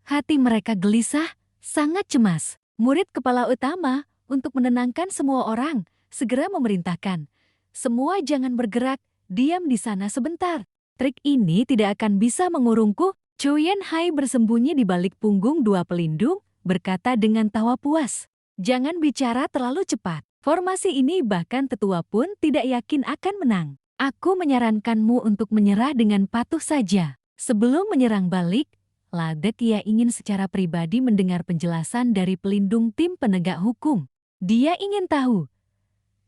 A: Hati mereka gelisah, sangat cemas. Murid kepala utama, untuk menenangkan semua orang, segera memerintahkan. "Semua jangan bergerak, diam di sana sebentar. Trik ini tidak akan bisa mengurungku." Zhou Yanhai bersembunyi di balik punggung dua pelindung, berkata dengan tawa puas. "Jangan bicara terlalu cepat. Formasi ini bahkan tetua pun tidak yakin akan menang. Aku menyarankanmu untuk menyerah dengan patuh saja." Sebelum menyerang balik, Ladetia ingin secara pribadi mendengar penjelasan dari pelindung tim penegak hukum. Dia ingin tahu,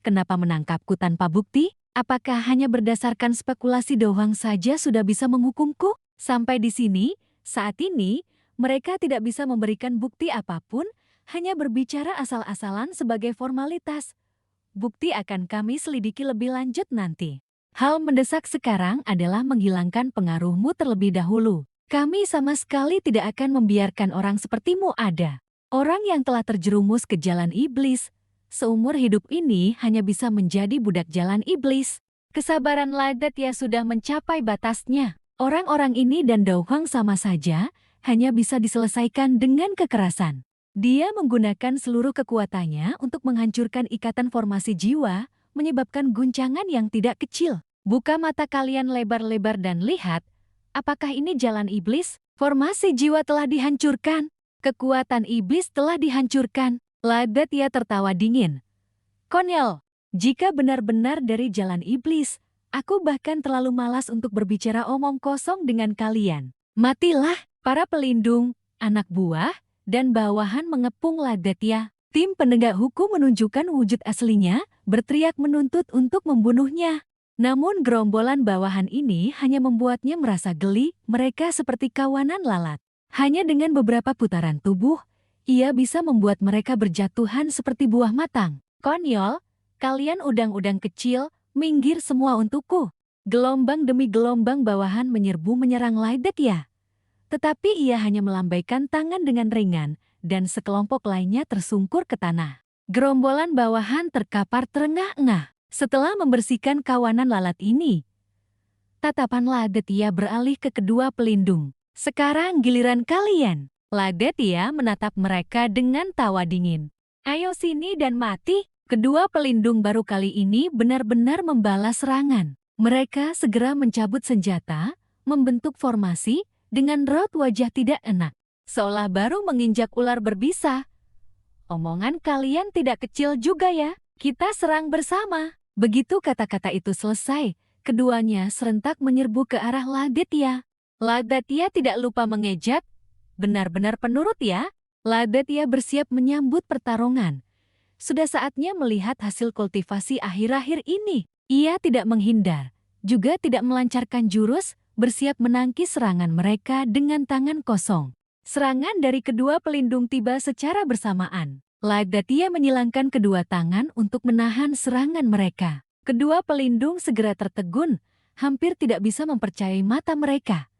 A: kenapa menangkapku tanpa bukti? Apakah hanya berdasarkan spekulasi Dao Huang saja sudah bisa menghukumku? Sampai di sini, saat ini, mereka tidak bisa memberikan bukti apapun, hanya berbicara asal-asalan sebagai formalitas. Bukti akan kami selidiki lebih lanjut nanti. Hal mendesak sekarang adalah menghilangkan pengaruhmu terlebih dahulu. Kami sama sekali tidak akan membiarkan orang sepertimu ada. Orang yang telah terjerumus ke jalan iblis, seumur hidup ini hanya bisa menjadi budak jalan iblis. Kesabaran Ladetia sudah mencapai batasnya. Orang-orang ini dan Dao Huang sama saja, hanya bisa diselesaikan dengan kekerasan. Dia menggunakan seluruh kekuatannya untuk menghancurkan ikatan formasi jiwa, menyebabkan guncangan yang tidak kecil. Buka mata kalian lebar-lebar dan lihat, apakah ini jalan iblis? Formasi jiwa telah dihancurkan. Kekuatan iblis telah dihancurkan. Ladetia tertawa dingin. Konyol, jika benar-benar dari jalan iblis, aku bahkan terlalu malas untuk berbicara omong kosong dengan kalian. Matilah, para pelindung, anak buah, dan bawahan mengepung Ladetia. Tim penegak hukum menunjukkan wujud aslinya, berteriak menuntut untuk membunuhnya. Namun gerombolan bawahan ini hanya membuatnya merasa geli, mereka seperti kawanan lalat. Hanya dengan beberapa putaran tubuh, ia bisa membuat mereka berjatuhan seperti buah matang. Konyol, kalian udang-udang kecil, minggir semua untukku. Gelombang demi gelombang bawahan menyerbu menyerang Ladetia. Tetapi ia hanya melambaikan tangan dengan ringan, dan sekelompok lainnya tersungkur ke tanah. Gerombolan bawahan terkapar terengah-engah. Setelah membersihkan kawanan lalat ini, tatapan Ladetia beralih ke kedua pelindung. Sekarang giliran kalian. Ladetia menatap mereka dengan tawa dingin. Ayo sini dan mati. Kedua pelindung baru kali ini benar-benar membalas serangan. Mereka segera mencabut senjata, membentuk formasi, dengan raut wajah tidak enak. Seolah baru menginjak ular berbisa. Omongan kalian tidak kecil juga ya. Kita serang bersama. Begitu kata-kata itu selesai, keduanya serentak menyerbu ke arah Ladetia. Ladetia tidak lupa mengejek, benar-benar penurut ya. Ladetia bersiap menyambut pertarungan. Sudah saatnya melihat hasil kultivasi akhir-akhir ini. Ia tidak menghindar, juga tidak melancarkan jurus, bersiap menangkis serangan mereka dengan tangan kosong. Serangan dari kedua pelindung tiba secara bersamaan. Ladetia menyilangkan kedua tangan untuk menahan serangan mereka. Kedua pelindung segera tertegun, hampir tidak bisa mempercayai mata mereka.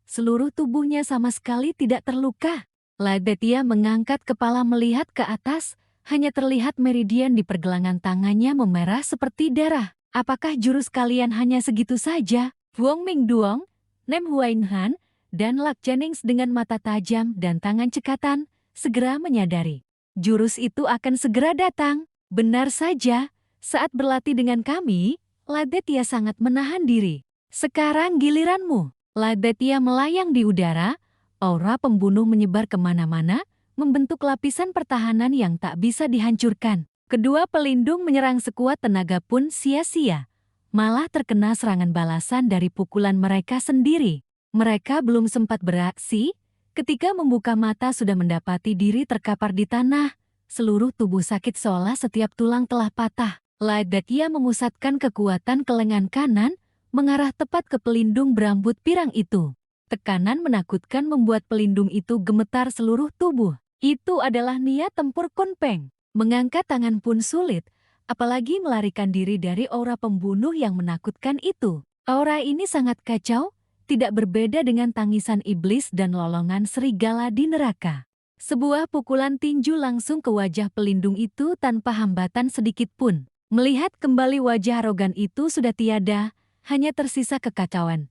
A: Seluruh tubuhnya sama sekali tidak terluka. Ladetia mengangkat kepala melihat ke atas, hanya terlihat meridian di pergelangan tangannya memerah seperti darah. Apakah jurus kalian hanya segitu saja? Wong Mingduong, Nem Huainhan, dan Lak Jennings dengan mata tajam dan tangan cekatan, segera menyadari. Jurus itu akan segera datang. Benar saja, saat berlatih dengan kami, Ladetia sangat menahan diri. Sekarang giliranmu. Ladetia melayang di udara, aura pembunuh menyebar kemana-mana, membentuk lapisan pertahanan yang tak bisa dihancurkan. Kedua pelindung menyerang sekuat tenaga pun sia-sia. Malah terkena serangan balasan dari pukulan mereka sendiri. Mereka belum sempat beraksi, ketika membuka mata sudah mendapati diri terkapar di tanah. Seluruh tubuh sakit seolah setiap tulang telah patah. Ladetia memusatkan kekuatan ke lengan kanan, mengarah tepat ke pelindung berambut pirang itu. Tekanan menakutkan membuat pelindung itu gemetar seluruh tubuh. Itu adalah niat tempur Kun Peng. Mengangkat tangan pun sulit, apalagi melarikan diri dari aura pembunuh yang menakutkan itu. Aura ini sangat kacau, tidak berbeda dengan tangisan iblis dan lolongan serigala di neraka. Sebuah pukulan tinju langsung ke wajah pelindung itu tanpa hambatan sedikit pun. Melihat kembali wajah arogan itu sudah tiada, hanya tersisa kekacauan.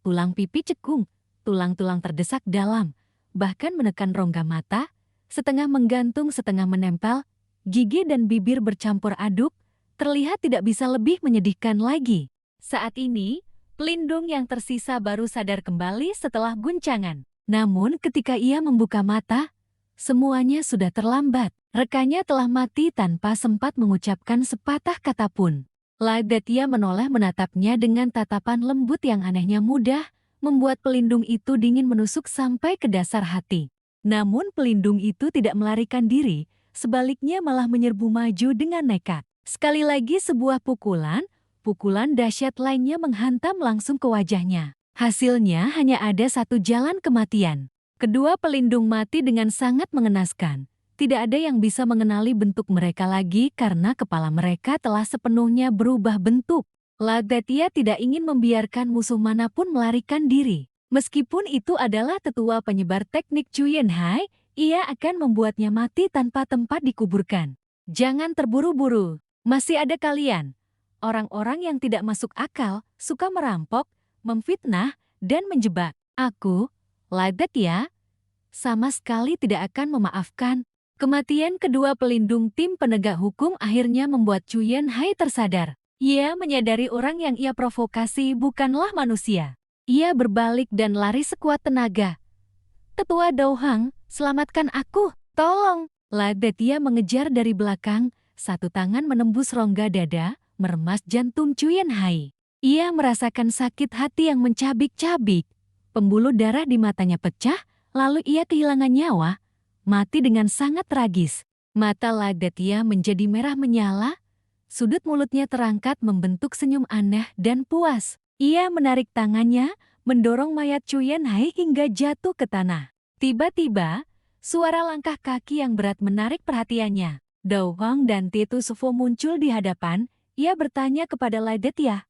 A: Tulang pipi cekung, tulang-tulang terdesak dalam, bahkan menekan rongga mata, setengah menggantung setengah menempel, gigi dan bibir bercampur aduk, terlihat tidak bisa lebih menyedihkan lagi. Saat ini, pelindung yang tersisa baru sadar kembali setelah guncangan. Namun ketika ia membuka mata, semuanya sudah terlambat. Rekannya telah mati tanpa sempat mengucapkan sepatah kata pun. Ladetia menoleh menatapnya dengan tatapan lembut yang anehnya mudah, membuat pelindung itu dingin menusuk sampai ke dasar hati. Namun pelindung itu tidak melarikan diri, sebaliknya malah menyerbu maju dengan nekat. Sekali lagi sebuah pukulan dahsyat lainnya menghantam langsung ke wajahnya. Hasilnya hanya ada satu jalan kematian. Kedua pelindung mati dengan sangat mengenaskan. Tidak ada yang bisa mengenali bentuk mereka lagi karena kepala mereka telah sepenuhnya berubah bentuk. Ladetia tidak ingin membiarkan musuh manapun melarikan diri. Meskipun itu adalah tetua penyebar teknik Cuyen Hai, ia akan membuatnya mati tanpa tempat dikuburkan. Jangan terburu-buru, masih ada kalian. Orang-orang yang tidak masuk akal, suka merampok, memfitnah, dan menjebak. Aku, Ladetia, sama sekali tidak akan memaafkan. Kematian kedua pelindung tim penegak hukum akhirnya membuat Chuyen Hai tersadar. Ia menyadari orang yang ia provokasi bukanlah manusia. Ia berbalik dan lari sekuat tenaga. "Tetua Dao Hang, selamatkan aku, tolong!" Ladetia mengejar dari belakang, satu tangan menembus rongga dada, meremas jantung Chuyen Hai. Ia merasakan sakit hati yang mencabik-cabik. Pembuluh darah di matanya pecah, lalu ia kehilangan nyawa, mati dengan sangat tragis. Mata Ladetia menjadi merah menyala, sudut mulutnya terangkat membentuk senyum aneh dan puas. Ia menarik tangannya, mendorong mayat Chuyen Hai hingga jatuh ke tanah. Tiba-tiba, suara langkah kaki yang berat menarik perhatiannya. Dao Hang dan Titu Sufo muncul di hadapan. Ia bertanya kepada Ladetia,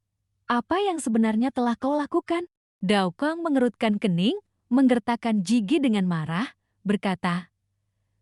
A: "Apa yang sebenarnya telah kau lakukan?" Dao Hang mengerutkan kening, menggertakkan gigi dengan marah, berkata,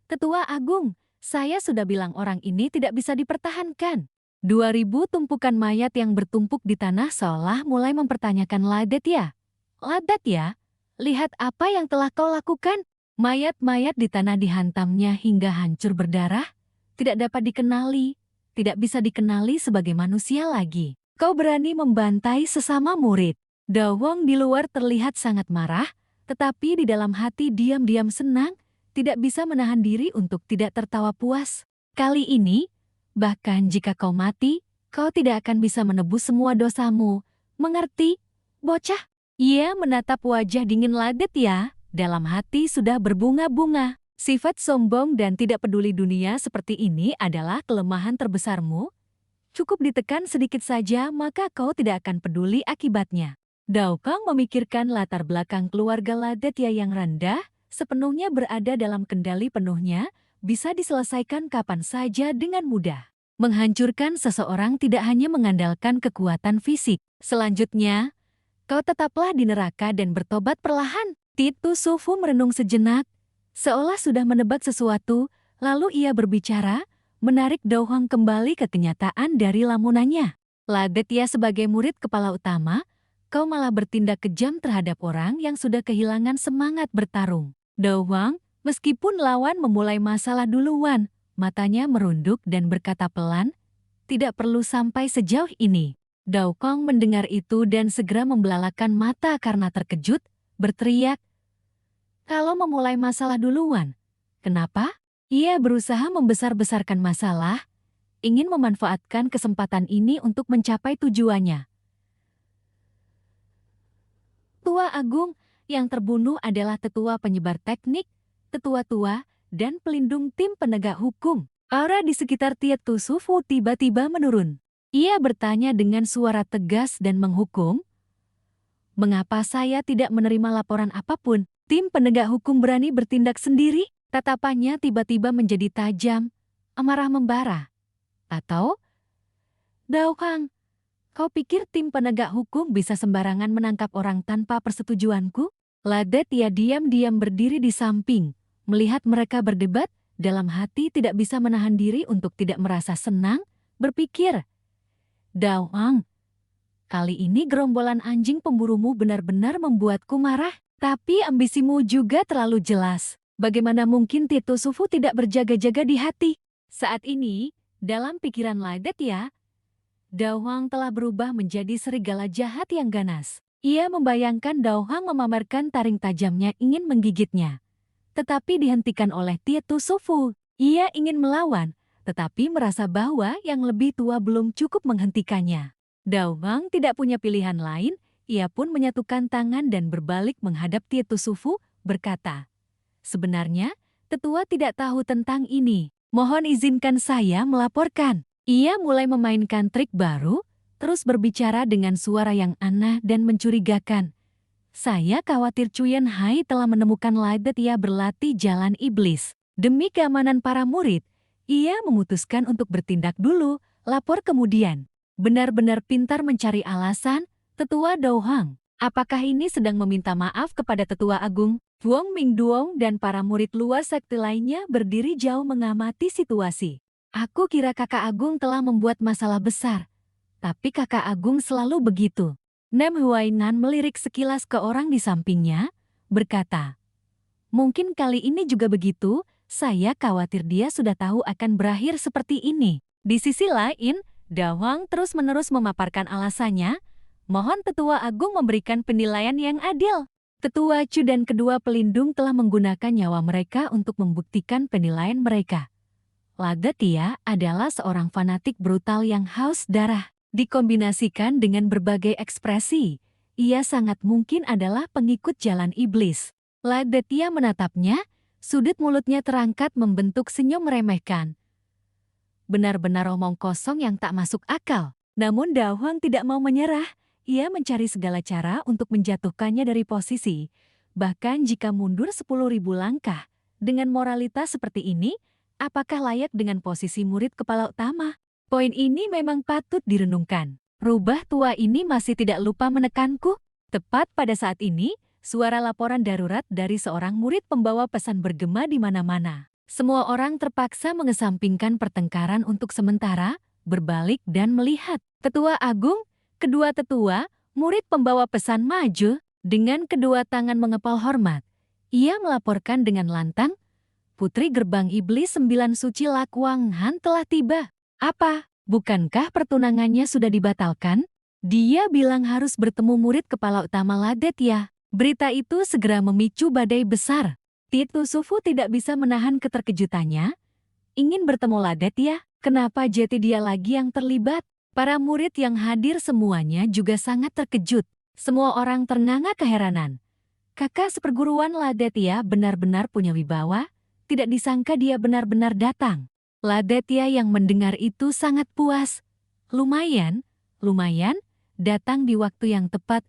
A: "Tetua Agung, saya sudah bilang orang ini tidak bisa dipertahankan." 2.000 tumpukan mayat yang bertumpuk di tanah seolah mulai mempertanyakan Ladetia. "Ladetia, lihat apa yang telah kau lakukan." Mayat-mayat di tanah dihantamnya hingga hancur berdarah, tidak dapat dikenali, tidak bisa dikenali sebagai manusia lagi. "Kau berani membantai sesama murid." Dao Hang di luar terlihat sangat marah, tetapi di dalam hati diam-diam senang, tidak bisa menahan diri untuk tidak tertawa puas. "Kali ini, bahkan jika kau mati, kau tidak akan bisa menebus semua dosamu. Mengerti, bocah?" Ia menatap wajah dingin Ladetia, dalam hati sudah berbunga-bunga. Sifat sombong dan tidak peduli dunia seperti ini adalah kelemahan terbesarmu. Cukup ditekan sedikit saja maka kau tidak akan peduli akibatnya. Dao Hang memikirkan latar belakang keluarga Ladetia yang rendah, sepenuhnya berada dalam kendali penuhnya, bisa diselesaikan kapan saja dengan mudah. Menghancurkan seseorang tidak hanya mengandalkan kekuatan fisik. Selanjutnya, kau tetaplah di neraka dan bertobat perlahan. Titu Sufo merenung sejenak, seolah sudah menebak sesuatu, lalu ia berbicara, menarik Dao Hang kembali ke kenyataan dari lamunannya. "Ladetia sebagai murid kepala utama, kau malah bertindak kejam terhadap orang yang sudah kehilangan semangat bertarung." Dao Hang, meskipun lawan memulai masalah duluan, matanya merunduk dan berkata pelan, "Tidak perlu sampai sejauh ini." Dao Hang mendengar itu dan segera membelalakan mata karena terkejut, berteriak, "Kalau memulai masalah duluan, kenapa?" Ia berusaha membesar-besarkan masalah, ingin memanfaatkan kesempatan ini untuk mencapai tujuannya. "Tua Agung, yang terbunuh adalah tetua penyebar teknik, tetua tua, dan pelindung tim penegak hukum." Aura di sekitar Titu Sufo tiba-tiba menurun. Ia bertanya dengan suara tegas dan menghukum, "Mengapa saya tidak menerima laporan apapun? Tim penegak hukum berani bertindak sendiri?" Tatapannya tiba-tiba menjadi tajam, amarah membara. "Atau, Dao Hang, kau pikir tim penegak hukum bisa sembarangan menangkap orang tanpa persetujuanku?" Ladetia diam-diam berdiri di samping, melihat mereka berdebat, dalam hati tidak bisa menahan diri untuk tidak merasa senang, berpikir, "Dao Hang, kali ini gerombolan anjing pemburumu benar-benar membuatku marah, tapi ambisimu juga terlalu jelas. Bagaimana mungkin Titu Sufo tidak berjaga-jaga di hati?" Saat ini, dalam pikiran Ladetia, Dao Hang telah berubah menjadi serigala jahat yang ganas. Ia membayangkan Dao Hang memamerkan taring tajamnya ingin menggigitnya. Tetapi dihentikan oleh Titu Sufo. Ia ingin melawan, tetapi merasa bahwa yang lebih tua belum cukup menghentikannya. Dao Hang tidak punya pilihan lain, ia pun menyatukan tangan dan berbalik menghadap Titu Sufo, berkata, "Sebenarnya, tetua tidak tahu tentang ini. Mohon izinkan saya melaporkan." Ia mulai memainkan trik baru, terus berbicara dengan suara yang aneh dan mencurigakan. "Saya khawatir Chuyen Hai telah menemukan Ladetia berlatih jalan iblis. Demi keamanan para murid, ia memutuskan untuk bertindak dulu, lapor kemudian." Benar-benar pintar mencari alasan, Tetua Dao Hang. Apakah ini sedang meminta maaf kepada Tetua Agung? Wong Mingduong dan para murid luar sekte lainnya berdiri jauh mengamati situasi. "Aku kira kakak Agung telah membuat masalah besar. Tapi kakak Agung selalu begitu." Nem Huainan melirik sekilas ke orang di sampingnya, berkata, "Mungkin kali ini juga begitu, Saya khawatir dia sudah tahu akan berakhir seperti ini. Di sisi lain, Dawang terus-menerus memaparkan alasannya. Mohon Tetua Agung memberikan penilaian yang adil. Tetua Chu dan kedua pelindung telah menggunakan nyawa mereka untuk membuktikan penilaian mereka. Ladatia adalah seorang fanatik brutal yang haus darah. Dikombinasikan dengan berbagai ekspresi, ia sangat mungkin adalah pengikut jalan iblis. Ladatia menatapnya, sudut mulutnya terangkat membentuk senyum meremehkan. Benar-benar omong kosong yang tak masuk akal. Namun Dawang tidak mau menyerah. Ia mencari segala cara untuk menjatuhkannya dari posisi. Bahkan jika mundur 10.000 langkah, dengan moralitas seperti ini, apakah layak dengan posisi murid kepala utama? Poin ini memang patut direnungkan. Rubah tua ini masih tidak lupa menekanku. Tepat pada saat ini, suara laporan darurat dari seorang murid pembawa pesan bergema di mana-mana. Semua orang terpaksa mengesampingkan pertengkaran untuk sementara, berbalik dan melihat. Tetua Agung, kedua tetua, murid pembawa pesan maju, dengan kedua tangan mengepal hormat. Ia melaporkan dengan lantang, Putri Gerbang Iblis 9 Suci Lakwang Han telah tiba. Apa? Bukankah pertunangannya sudah dibatalkan? Dia bilang harus bertemu murid kepala utama Ladatia. Berita itu segera memicu badai besar. Tietu Sufu tidak bisa menahan keterkejutannya. Ingin bertemu Ladatia? Kenapa jadi dia lagi yang terlibat? Para murid yang hadir semuanya juga sangat terkejut. Semua orang ternganga keheranan. Kakak seperguruan Ladatia benar-benar punya wibawa. Tidak disangka dia benar-benar datang. Ladatia yang mendengar itu sangat puas. Lumayan, datang di waktu yang tepat.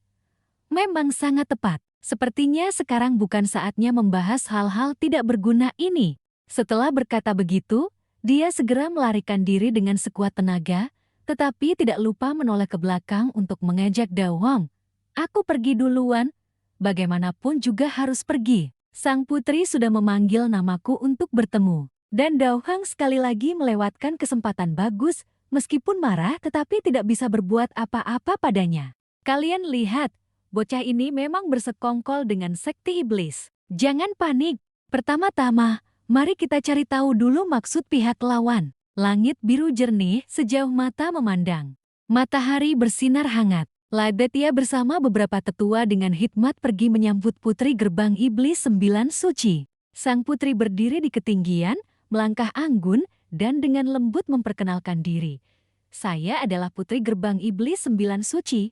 A: Memang sangat tepat. Sepertinya sekarang bukan saatnya membahas hal-hal tidak berguna ini. Setelah berkata begitu, dia segera melarikan diri dengan sekuat tenaga, tetapi tidak lupa menoleh ke belakang untuk mengajak Dawang. Aku pergi duluan, bagaimanapun juga harus pergi. Sang putri sudah memanggil namaku untuk bertemu. Dan Dawang sekali lagi melewatkan kesempatan bagus, meskipun marah tetapi tidak bisa berbuat apa-apa padanya. Kalian lihat, bocah ini memang bersekongkol dengan sekte iblis. Jangan panik. Pertama-tama, mari kita cari tahu dulu maksud pihak lawan. Langit biru jernih sejauh mata memandang. Matahari bersinar hangat. Ladatia bersama beberapa tetua dengan hikmat pergi menyambut Putri Gerbang Iblis 9 Suci. Sang putri berdiri di ketinggian, melangkah anggun, dan dengan lembut memperkenalkan diri. Saya adalah Putri Gerbang Iblis 9 Suci.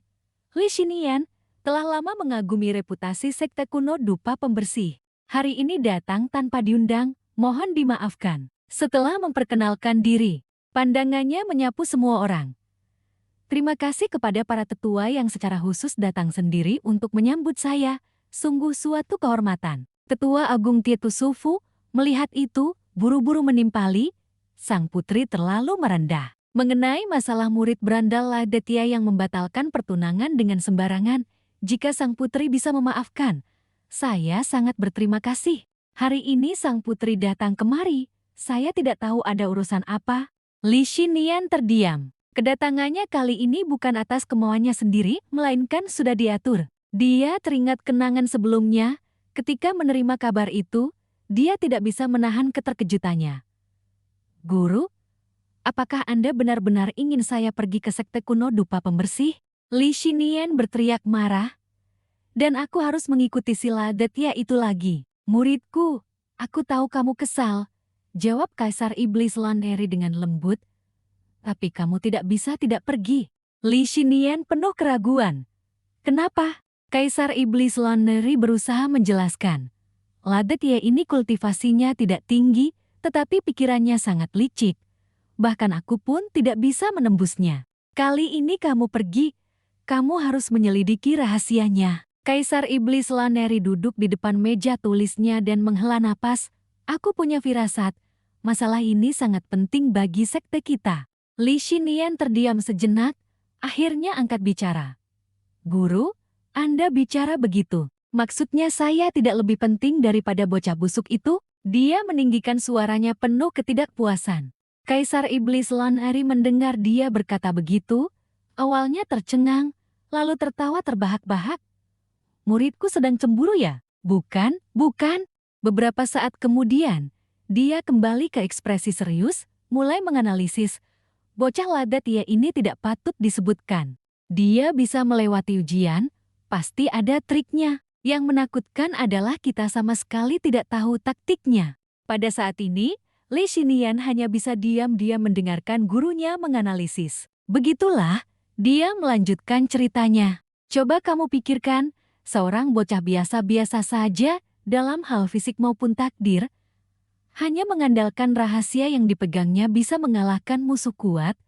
A: Li Xinian telah lama mengagumi reputasi sekte kuno dupa pembersih. Hari ini datang tanpa diundang, mohon dimaafkan. Setelah memperkenalkan diri, pandangannya menyapu semua orang. Terima kasih kepada para tetua yang secara khusus datang sendiri untuk menyambut saya. Sungguh suatu kehormatan. Tetua Agung Tietu Sufu melihat itu, buru-buru menimpali, sang putri terlalu merendah. Mengenai masalah murid berandal Ladatia yang membatalkan pertunangan dengan sembarangan, jika sang putri bisa memaafkan, saya sangat berterima kasih. Hari ini sang putri datang kemari, saya tidak tahu ada urusan apa. Li Xinian terdiam. Kedatangannya kali ini bukan atas kemauannya sendiri, melainkan sudah diatur. Dia teringat kenangan sebelumnya, ketika menerima kabar itu, dia tidak bisa menahan keterkejutannya. Guru, apakah Anda benar-benar ingin saya pergi ke sekte kuno dupa pembersih? Li Xinian berteriak marah. Dan aku harus mengikuti si Ladatia itu lagi. Muridku, aku tahu kamu kesal. Jawab Kaisar Iblis Laneri dengan lembut. Tapi kamu tidak bisa tidak pergi. Li Xinian penuh keraguan. Kenapa? Kaisar Iblis Laneri berusaha menjelaskan. Ladatia ini kultivasinya tidak tinggi, tetapi pikirannya sangat licik. Bahkan aku pun tidak bisa menembusnya. Kali ini kamu pergi, kamu harus menyelidiki rahasianya. Kaisar Iblis Laneri duduk di depan meja tulisnya dan menghela napas. Aku punya firasat, masalah ini sangat penting bagi sekte kita. Li Xinian terdiam sejenak, akhirnya angkat bicara. Guru, Anda bicara begitu. Maksudnya saya tidak lebih penting daripada bocah busuk itu? Dia meninggikan suaranya penuh ketidakpuasan. Kaisar Iblis Laneri mendengar dia berkata begitu, awalnya tercengang, lalu tertawa terbahak-bahak. Muridku sedang cemburu ya? Bukan. Beberapa saat kemudian, dia kembali ke ekspresi serius, mulai menganalisis. Bocah Ladatia ini tidak patut disebutkan. Dia bisa melewati ujian, pasti ada triknya. Yang menakutkan adalah kita sama sekali tidak tahu taktiknya. Pada saat ini, Li Xinian hanya bisa diam-diam mendengarkan gurunya menganalisis. Begitulah, dia melanjutkan ceritanya. Coba kamu pikirkan, seorang bocah biasa-biasa saja dalam hal fisik maupun takdir, hanya mengandalkan rahasia yang dipegangnya bisa mengalahkan musuh kuat,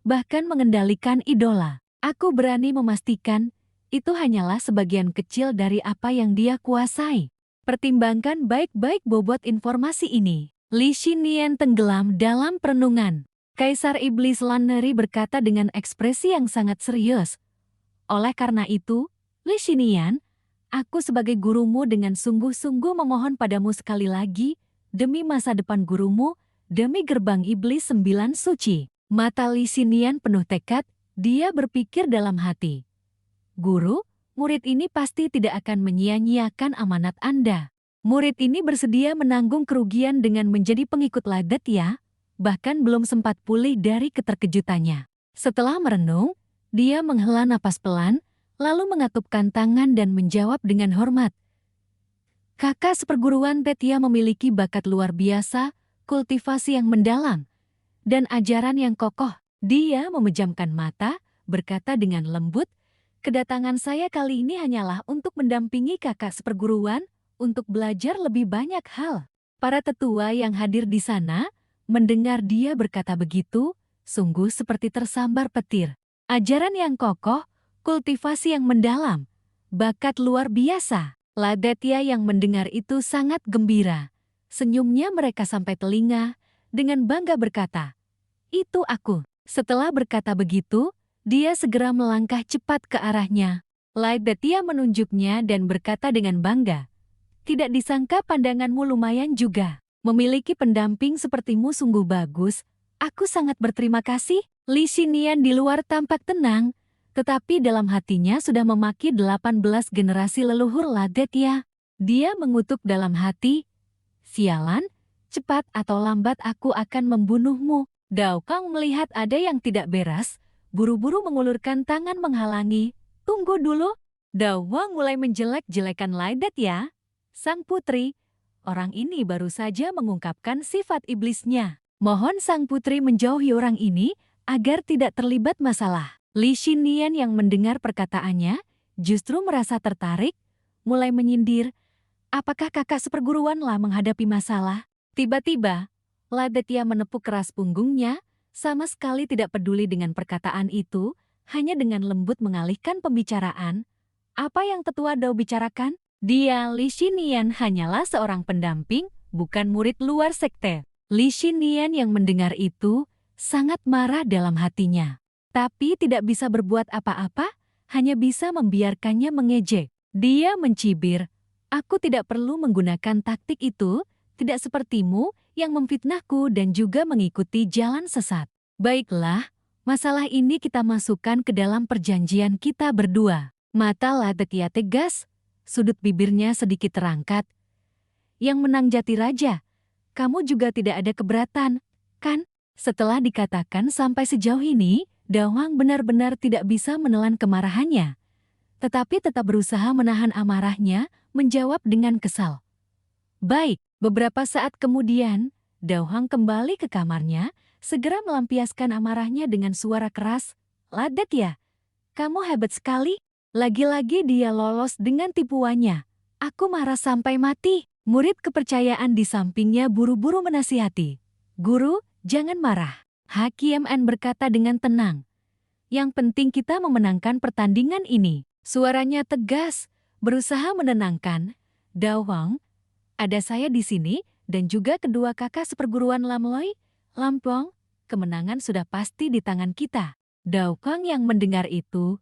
A: bahkan mengendalikan idola. Aku berani memastikan, itu hanyalah sebagian kecil dari apa yang dia kuasai. Pertimbangkan baik-baik bobot informasi ini. Li Xinian tenggelam dalam perenungan. Kaisar Iblis Lan Neri berkata dengan ekspresi yang sangat serius. Oleh karena itu, Li Xinian, aku sebagai gurumu dengan sungguh-sungguh memohon padamu sekali lagi, demi masa depan gurumu, demi gerbang iblis 9 suci. Mata Li Xinian penuh tekad, dia berpikir dalam hati. Guru, murid ini pasti tidak akan menyia-nyiakan amanat Anda. Murid ini bersedia menanggung kerugian dengan menjadi pengikut Ladatia, bahkan belum sempat pulih dari keterkejutannya. Setelah merenung, dia menghela napas pelan, lalu mengatupkan tangan dan menjawab dengan hormat. Kakak seperguruan Tetia memiliki bakat luar biasa, kultivasi yang mendalam, dan ajaran yang kokoh. Dia memejamkan mata, berkata dengan lembut, kedatangan saya kali ini hanyalah untuk mendampingi kakak seperguruan, untuk belajar lebih banyak hal. Para tetua yang hadir di sana, mendengar dia berkata begitu, sungguh seperti tersambar petir. Ajaran yang kokoh, kultivasi yang mendalam, bakat luar biasa. Ladatia yang mendengar itu sangat gembira. Senyumnya mereka sampai telinga, dengan bangga berkata, "Itu aku." Setelah berkata begitu, dia segera melangkah cepat ke arahnya. Ladatia menunjuknya dan berkata dengan bangga, "Tidak disangka pandanganmu lumayan juga. Memiliki pendamping sepertimu sungguh bagus. Aku sangat berterima kasih." Li Xinian di luar tampak tenang, tetapi dalam hatinya sudah memaki 18 generasi leluhur Ladatia. Dia mengutuk dalam hati, "Sialan, cepat atau lambat aku akan membunuhmu." Daokang melihat ada yang tidak beres, buru-buru mengulurkan tangan menghalangi. "Tunggu dulu." Daowang mulai menjelek-jelekan Ladatia, sang putri. Orang ini baru saja mengungkapkan sifat iblisnya. Mohon sang putri menjauhi orang ini agar tidak terlibat masalah. Li Xinian yang mendengar perkataannya justru merasa tertarik, mulai menyindir, "Apakah kakak seperguruanlah menghadapi masalah?" Tiba-tiba, Ladatia menepuk keras punggungnya, sama sekali tidak peduli dengan perkataan itu, hanya dengan lembut mengalihkan pembicaraan. Apa yang tetua Dao bicarakan? Dia, Li Xinian, hanyalah seorang pendamping, bukan murid luar sekte. Li Xinian yang mendengar itu sangat marah dalam hatinya. Tapi tidak bisa berbuat apa-apa, hanya bisa membiarkannya mengejek. Dia mencibir, "Aku tidak perlu menggunakan taktik itu, tidak sepertimu yang memfitnahku dan juga mengikuti jalan sesat. Baiklah, masalah ini kita masukkan ke dalam perjanjian kita berdua." Mata Ladatia tegas, sudut bibirnya sedikit terangkat. "Yang menang jati raja, kamu juga tidak ada keberatan, kan?" Setelah dikatakan sampai sejauh ini, Daowang benar-benar tidak bisa menelan kemarahannya. Tetapi tetap berusaha menahan amarahnya, menjawab dengan kesal. "Baik." Beberapa saat kemudian, Daowang kembali ke kamarnya, segera melampiaskan amarahnya dengan suara keras. "Ladatia, kamu hebat sekali. Lagi-lagi dia lolos dengan tipuannya. Aku marah sampai mati." Murid kepercayaan di sampingnya buru-buru menasihati. "Guru, jangan marah." Hakim N berkata dengan tenang. "Yang penting kita memenangkan pertandingan ini." Suaranya tegas, berusaha menenangkan. "Daowang, ada saya di sini dan juga kedua kakak seperguruan Lam Loi, Lampong. Kemenangan sudah pasti di tangan kita." Daokang yang mendengar itu,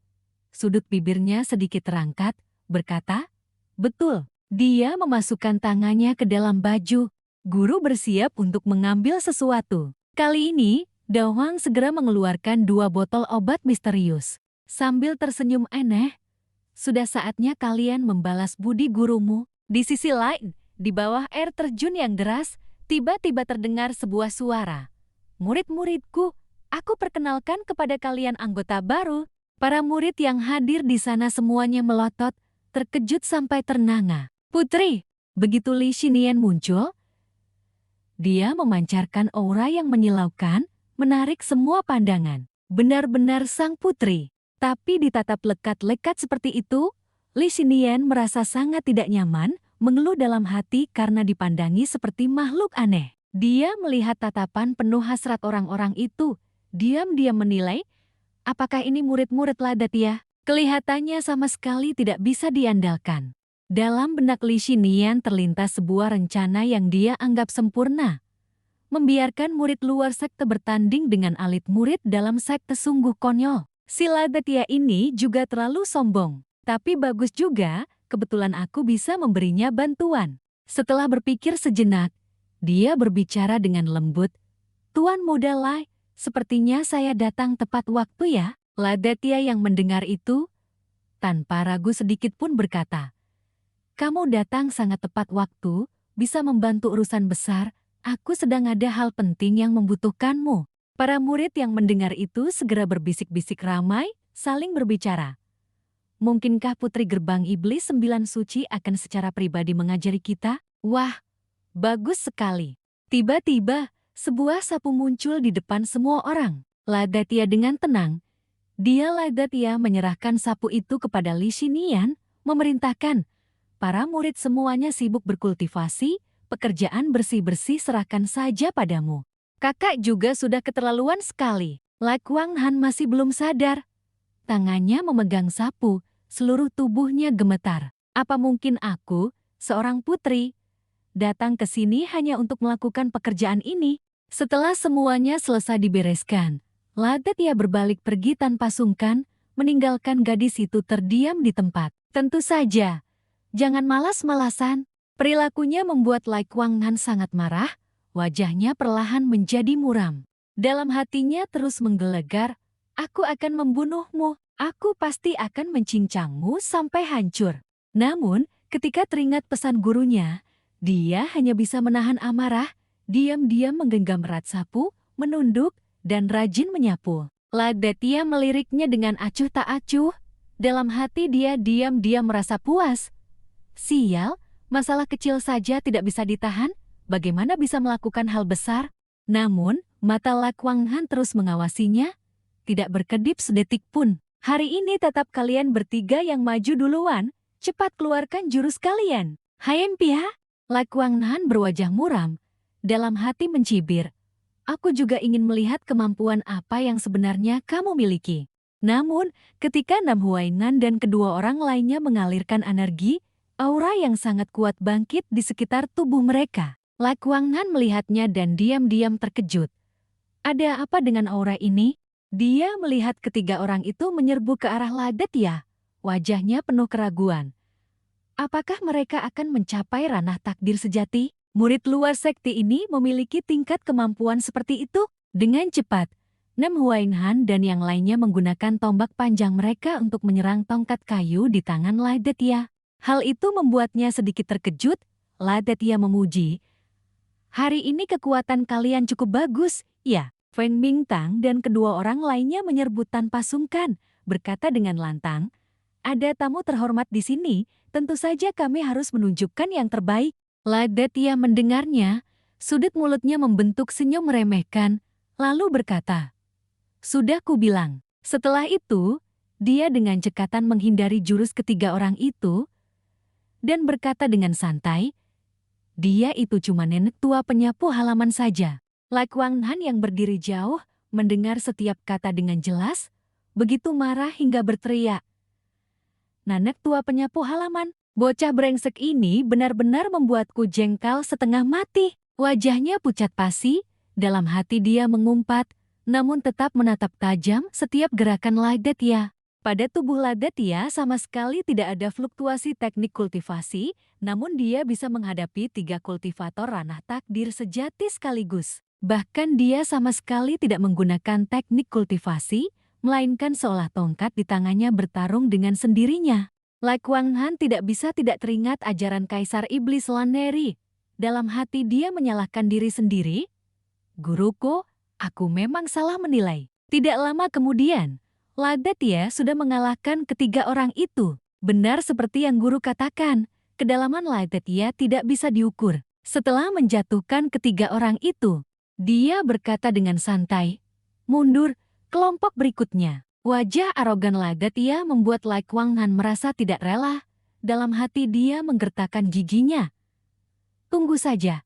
A: sudut bibirnya sedikit terangkat, berkata, "Betul." Dia memasukkan tangannya ke dalam baju. Guru bersiap untuk mengambil sesuatu. Kali ini, Daowang segera mengeluarkan 2 botol obat misterius. Sambil tersenyum aneh, "Sudah saatnya kalian membalas budi gurumu." Di sisi lain, di bawah air terjun yang deras, Tiba-tiba terdengar sebuah suara. Murid-muridku, aku perkenalkan kepada kalian anggota baru. Para murid yang hadir di sana semuanya melotot, terkejut sampai ternanga. Putri, begitu Li Xinian muncul, dia memancarkan aura yang menyilaukan, menarik semua pandangan. Benar-benar sang putri. Tapi ditatap lekat-lekat seperti itu, Li Xinian merasa sangat tidak nyaman, mengeluh dalam hati karena dipandangi seperti makhluk aneh. Dia melihat tatapan penuh hasrat orang-orang itu. Diam-diam menilai, apakah ini murid-murid Ladatia? Kelihatannya sama sekali tidak bisa diandalkan. Dalam benak Li Xinian terlintas sebuah rencana yang dia anggap sempurna. Membiarkan murid luar sekte bertanding dengan alit murid dalam sekte sungguh konyol. Si Ladatia ini juga terlalu sombong. Tapi bagus juga, kebetulan aku bisa memberinya bantuan. Setelah berpikir sejenak, dia berbicara dengan lembut. Tuan muda Lai, sepertinya saya datang tepat waktu ya. Ladatia yang mendengar itu, tanpa ragu sedikit pun berkata, kamu datang sangat tepat waktu, bisa membantu urusan besar, aku sedang ada hal penting yang membutuhkanmu. Para murid yang mendengar itu segera berbisik-bisik ramai, saling berbicara. Mungkinkah Putri Gerbang Iblis 9 Suci akan secara pribadi mengajari kita? Wah, bagus sekali. Tiba-tiba, sebuah sapu muncul di depan semua orang. Ladatia dengan tenang. Ladatia menyerahkan sapu itu kepada Li Xinian, memerintahkan, para murid semuanya sibuk berkultivasi, pekerjaan bersih-bersih serahkan saja padamu. Kakak juga sudah keterlaluan sekali. Lai Kuanghan masih belum sadar. Tangannya memegang sapu, seluruh tubuhnya gemetar. Apa mungkin aku, seorang putri, datang ke sini hanya untuk melakukan pekerjaan ini? Setelah semuanya selesai dibereskan, Ladatia berbalik pergi tanpa sungkan, meninggalkan gadis itu terdiam di tempat. Tentu saja, jangan malas-malasan. Perilakunya membuat Lai Kuanghan sangat marah, wajahnya perlahan menjadi muram. Dalam hatinya terus menggelegar, aku akan membunuhmu, aku pasti akan mencincangmu sampai hancur. Namun, ketika teringat pesan gurunya, dia hanya bisa menahan amarah, diam-diam menggenggam erat sapu, menunduk, dan rajin menyapu. Ladatia meliriknya dengan acuh tak acuh, dalam hati dia diam-diam merasa puas. Sial, masalah kecil saja tidak bisa ditahan, bagaimana bisa melakukan hal besar? Namun, mata Lai Kuanghan terus mengawasinya, tidak berkedip sedetik pun. Hari ini tetap kalian bertiga yang maju duluan, cepat keluarkan jurus kalian. Hayempia, Lai Kuanghan berwajah muram, dalam hati mencibir. Aku juga ingin melihat kemampuan apa yang sebenarnya kamu miliki. Namun, ketika Nam Huainan dan kedua orang lainnya mengalirkan energi, aura yang sangat kuat bangkit di sekitar tubuh mereka. Lai Kuanghan melihatnya dan diam-diam terkejut. Ada apa dengan aura ini? Dia melihat ketiga orang itu menyerbu ke arah Ladatia. Wajahnya penuh keraguan. Apakah mereka akan mencapai ranah takdir sejati? Murid luar sekte ini memiliki tingkat kemampuan seperti itu. Dengan cepat, Nam Huainan dan yang lainnya menggunakan tombak panjang mereka untuk menyerang tongkat kayu di tangan Ladatia. Hal itu membuatnya sedikit terkejut. Ladatia memuji, hari ini kekuatan kalian cukup bagus, ya. Feng Mingtang dan kedua orang lainnya menyerbu tanpa sungkan, berkata dengan lantang, ada tamu terhormat di sini, tentu saja kami harus menunjukkan yang terbaik. Ladatia mendengarnya, sudut mulutnya membentuk senyum meremehkan, lalu berkata, sudah kubilang. Setelah itu, dia dengan cekatan menghindari jurus ketiga orang itu, dan berkata dengan santai, dia itu cuma nenek tua penyapu halaman saja. Lai Kuanghan yang berdiri jauh, mendengar setiap kata dengan jelas, begitu marah hingga berteriak. Nenek tua penyapu halaman, bocah brengsek ini benar-benar membuatku jengkal setengah mati. Wajahnya pucat pasi, dalam hati dia mengumpat, namun tetap menatap tajam setiap gerakan Ladatia. Pada tubuh Ladatia sama sekali tidak ada fluktuasi teknik kultivasi, namun dia bisa menghadapi 3 kultivator ranah takdir sejati sekaligus. Bahkan dia sama sekali tidak menggunakan teknik kultivasi, melainkan seolah tongkat di tangannya bertarung dengan sendirinya. Lai Kuanghan tidak bisa tidak teringat ajaran Kaisar Iblis Lan Neri. Dalam hati dia menyalahkan diri sendiri. Guruku, aku memang salah menilai. Tidak lama kemudian, Ladetia sudah mengalahkan ketiga orang itu. Benar seperti yang guru katakan, kedalaman Ladetia tidak bisa diukur. Setelah menjatuhkan ketiga orang itu, dia berkata dengan santai, "Mundur, kelompok berikutnya." Wajah arogan Ladetia membuat Lai Kuanghan merasa tidak rela. Dalam hati dia menggertakkan giginya. "Tunggu saja,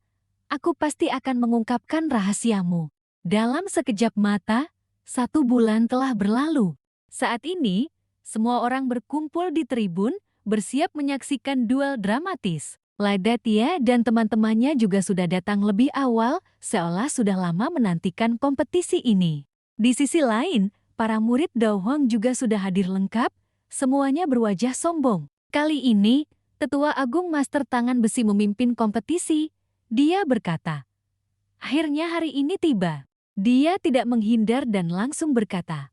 A: aku pasti akan mengungkapkan rahasiamu." Dalam sekejap mata, 1 bulan telah berlalu. Saat ini, semua orang berkumpul di tribun, bersiap menyaksikan duel dramatis. Ladetia dan teman-temannya juga sudah datang lebih awal, seolah sudah lama menantikan kompetisi ini. Di sisi lain, para murid Dao Huang juga sudah hadir lengkap, semuanya berwajah sombong. Kali ini, Tetua Agung Master Tangan Besi memimpin kompetisi. Dia berkata, "Akhirnya hari ini tiba." Dia tidak menghindar dan langsung berkata,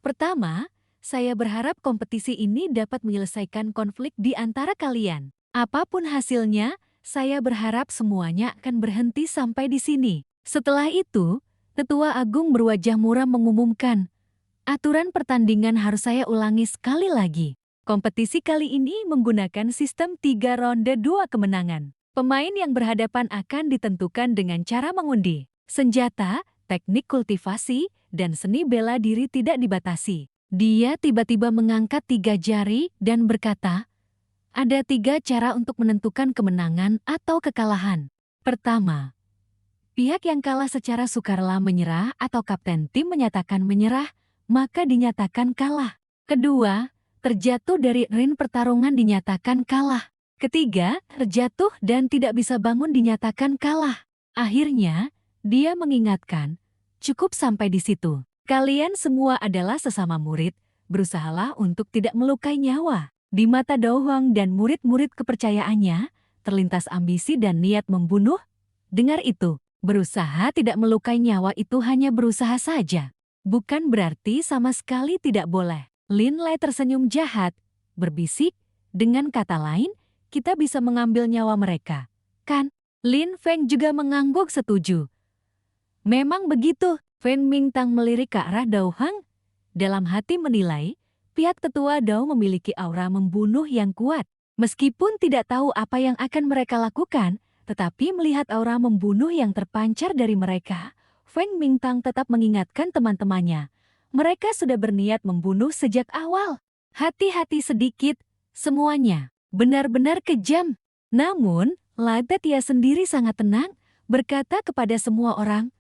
A: "Pertama, saya berharap kompetisi ini dapat menyelesaikan konflik di antara kalian. Apapun hasilnya, saya berharap semuanya akan berhenti sampai di sini." Setelah itu, Tetua Agung berwajah muram mengumumkan, "Aturan pertandingan harus saya ulangi sekali lagi. Kompetisi kali ini menggunakan sistem 3 ronde 2 kemenangan. Pemain yang berhadapan akan ditentukan dengan cara mengundi. Senjata, teknik kultivasi, dan seni bela diri tidak dibatasi." Dia tiba-tiba mengangkat 3 jari dan berkata, "Ada 3 cara untuk menentukan kemenangan atau kekalahan. Pertama, pihak yang kalah secara sukarela menyerah atau kapten tim menyatakan menyerah, maka dinyatakan kalah. Kedua, terjatuh dari ring pertarungan dinyatakan kalah. Ketiga, terjatuh dan tidak bisa bangun dinyatakan kalah." Akhirnya, dia mengingatkan, "Cukup sampai di situ. Kalian semua adalah sesama murid, berusahalah untuk tidak melukai nyawa." Di mata Dao Huang dan murid-murid kepercayaannya, terlintas ambisi dan niat membunuh. Dengar itu, berusaha tidak melukai nyawa itu hanya berusaha saja. Bukan berarti sama sekali tidak boleh. Lin Lai tersenyum jahat, berbisik, "Dengan kata lain, kita bisa mengambil nyawa mereka, kan?" Lin Feng juga mengangguk setuju. "Memang begitu." Fen Mingtang melirik ke arah Dao Hang. Dalam hati menilai, pihak tetua Dao memiliki aura membunuh yang kuat. Meskipun tidak tahu apa yang akan mereka lakukan, tetapi melihat aura membunuh yang terpancar dari mereka, Feng Mingtang tetap mengingatkan teman-temannya. Mereka sudah berniat membunuh sejak awal. Hati-hati sedikit, semuanya benar-benar kejam. Namun, Ladetia sendiri sangat tenang, berkata kepada semua orang,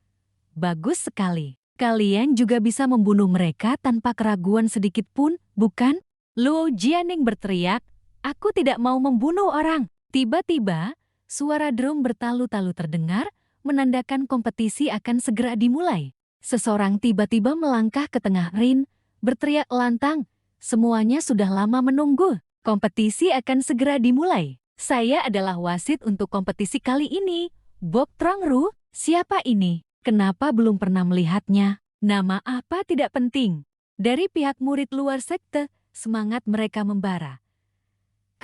A: "Bagus sekali. Kalian juga bisa membunuh mereka tanpa keraguan sedikit pun, bukan?" Luo Jianing berteriak, "Aku tidak mau membunuh orang." Tiba-tiba, suara drum bertalu-talu terdengar, menandakan kompetisi akan segera dimulai. Seseorang tiba-tiba melangkah ke tengah ring, berteriak lantang, "Semuanya sudah lama menunggu. Kompetisi akan segera dimulai. Saya adalah wasit untuk kompetisi kali ini. Bok Trong Ru, siapa ini? Kenapa belum pernah melihatnya? Nama apa tidak penting." Dari pihak murid luar sekte, semangat mereka membara.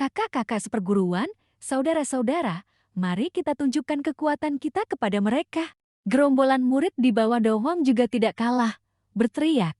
A: "Kakak-kakak seperguruan, saudara-saudara, mari kita tunjukkan kekuatan kita kepada mereka." Gerombolan murid di bawah Dao Huang juga tidak kalah, berteriak,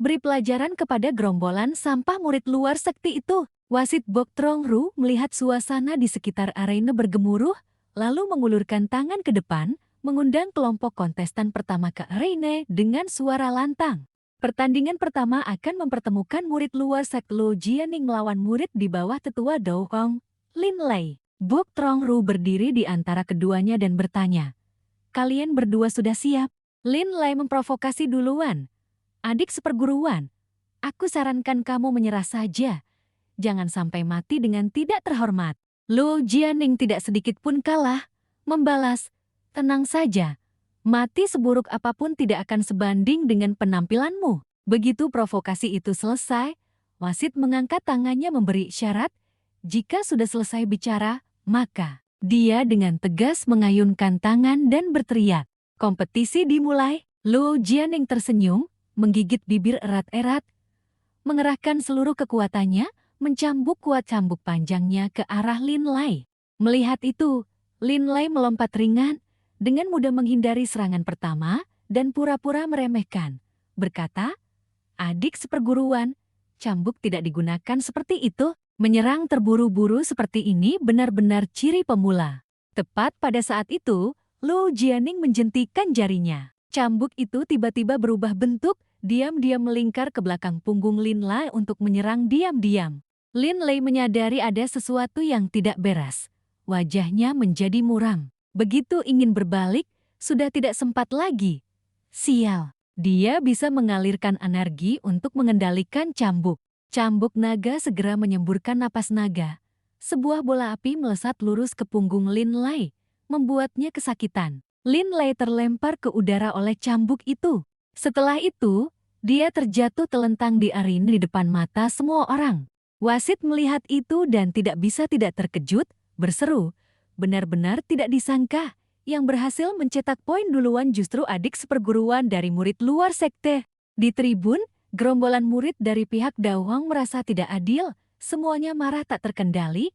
A: "Beri pelajaran kepada gerombolan sampah murid luar sekte itu." Wasit Bok Trong Ru melihat suasana di sekitar arena bergemuruh, lalu mengulurkan tangan ke depan, mengundang kelompok kontestan pertama ke arena dengan suara lantang. Pertandingan pertama akan mempertemukan murid luar sekte Luo Jianing melawan murid di bawah tetua Dao Huang, Lin Lai. Bok Trong Ru berdiri di antara keduanya dan bertanya, "Kalian berdua sudah siap?" Lin Lai memprovokasi duluan, "Adik seperguruan, aku sarankan kamu menyerah saja. Jangan sampai mati dengan tidak terhormat." Luo Jianing tidak sedikit pun kalah, membalas, "Tenang saja, mati seburuk apapun tidak akan sebanding dengan penampilanmu." Begitu provokasi itu selesai, wasit mengangkat tangannya memberi isyarat. Jika sudah selesai bicara, maka dia dengan tegas mengayunkan tangan dan berteriak. Kompetisi dimulai. Luo Jianing tersenyum, menggigit bibir erat-erat, mengerahkan seluruh kekuatannya, mencambuk kuat cambuk panjangnya ke arah Lin Lai. Melihat itu, Lin Lei melompat ringan, dengan mudah menghindari serangan pertama dan pura-pura meremehkan. Berkata, "Adik seperguruan, cambuk tidak digunakan seperti itu. Menyerang terburu-buru seperti ini benar-benar ciri pemula." Tepat pada saat itu, Lu Jianing menjentikan jarinya. Cambuk itu tiba-tiba berubah bentuk, diam-diam melingkar ke belakang punggung Lin Lei untuk menyerang diam-diam. Lin Lei menyadari ada sesuatu yang tidak beres. Wajahnya menjadi muram. Begitu ingin berbalik, sudah tidak sempat lagi. Sial, dia bisa mengalirkan energi untuk mengendalikan cambuk. Cambuk naga segera menyemburkan napas naga. Sebuah bola api melesat lurus ke punggung Lin Lei, membuatnya kesakitan. Lin Lei terlempar ke udara oleh cambuk itu. Setelah itu, dia terjatuh telentang di arena di depan mata semua orang. Wasit melihat itu dan tidak bisa tidak terkejut, berseru, "Benar-benar tidak disangka, yang berhasil mencetak poin duluan justru adik seperguruan dari murid luar sekte." Di tribun, gerombolan murid dari pihak Daohong merasa tidak adil, semuanya marah tak terkendali,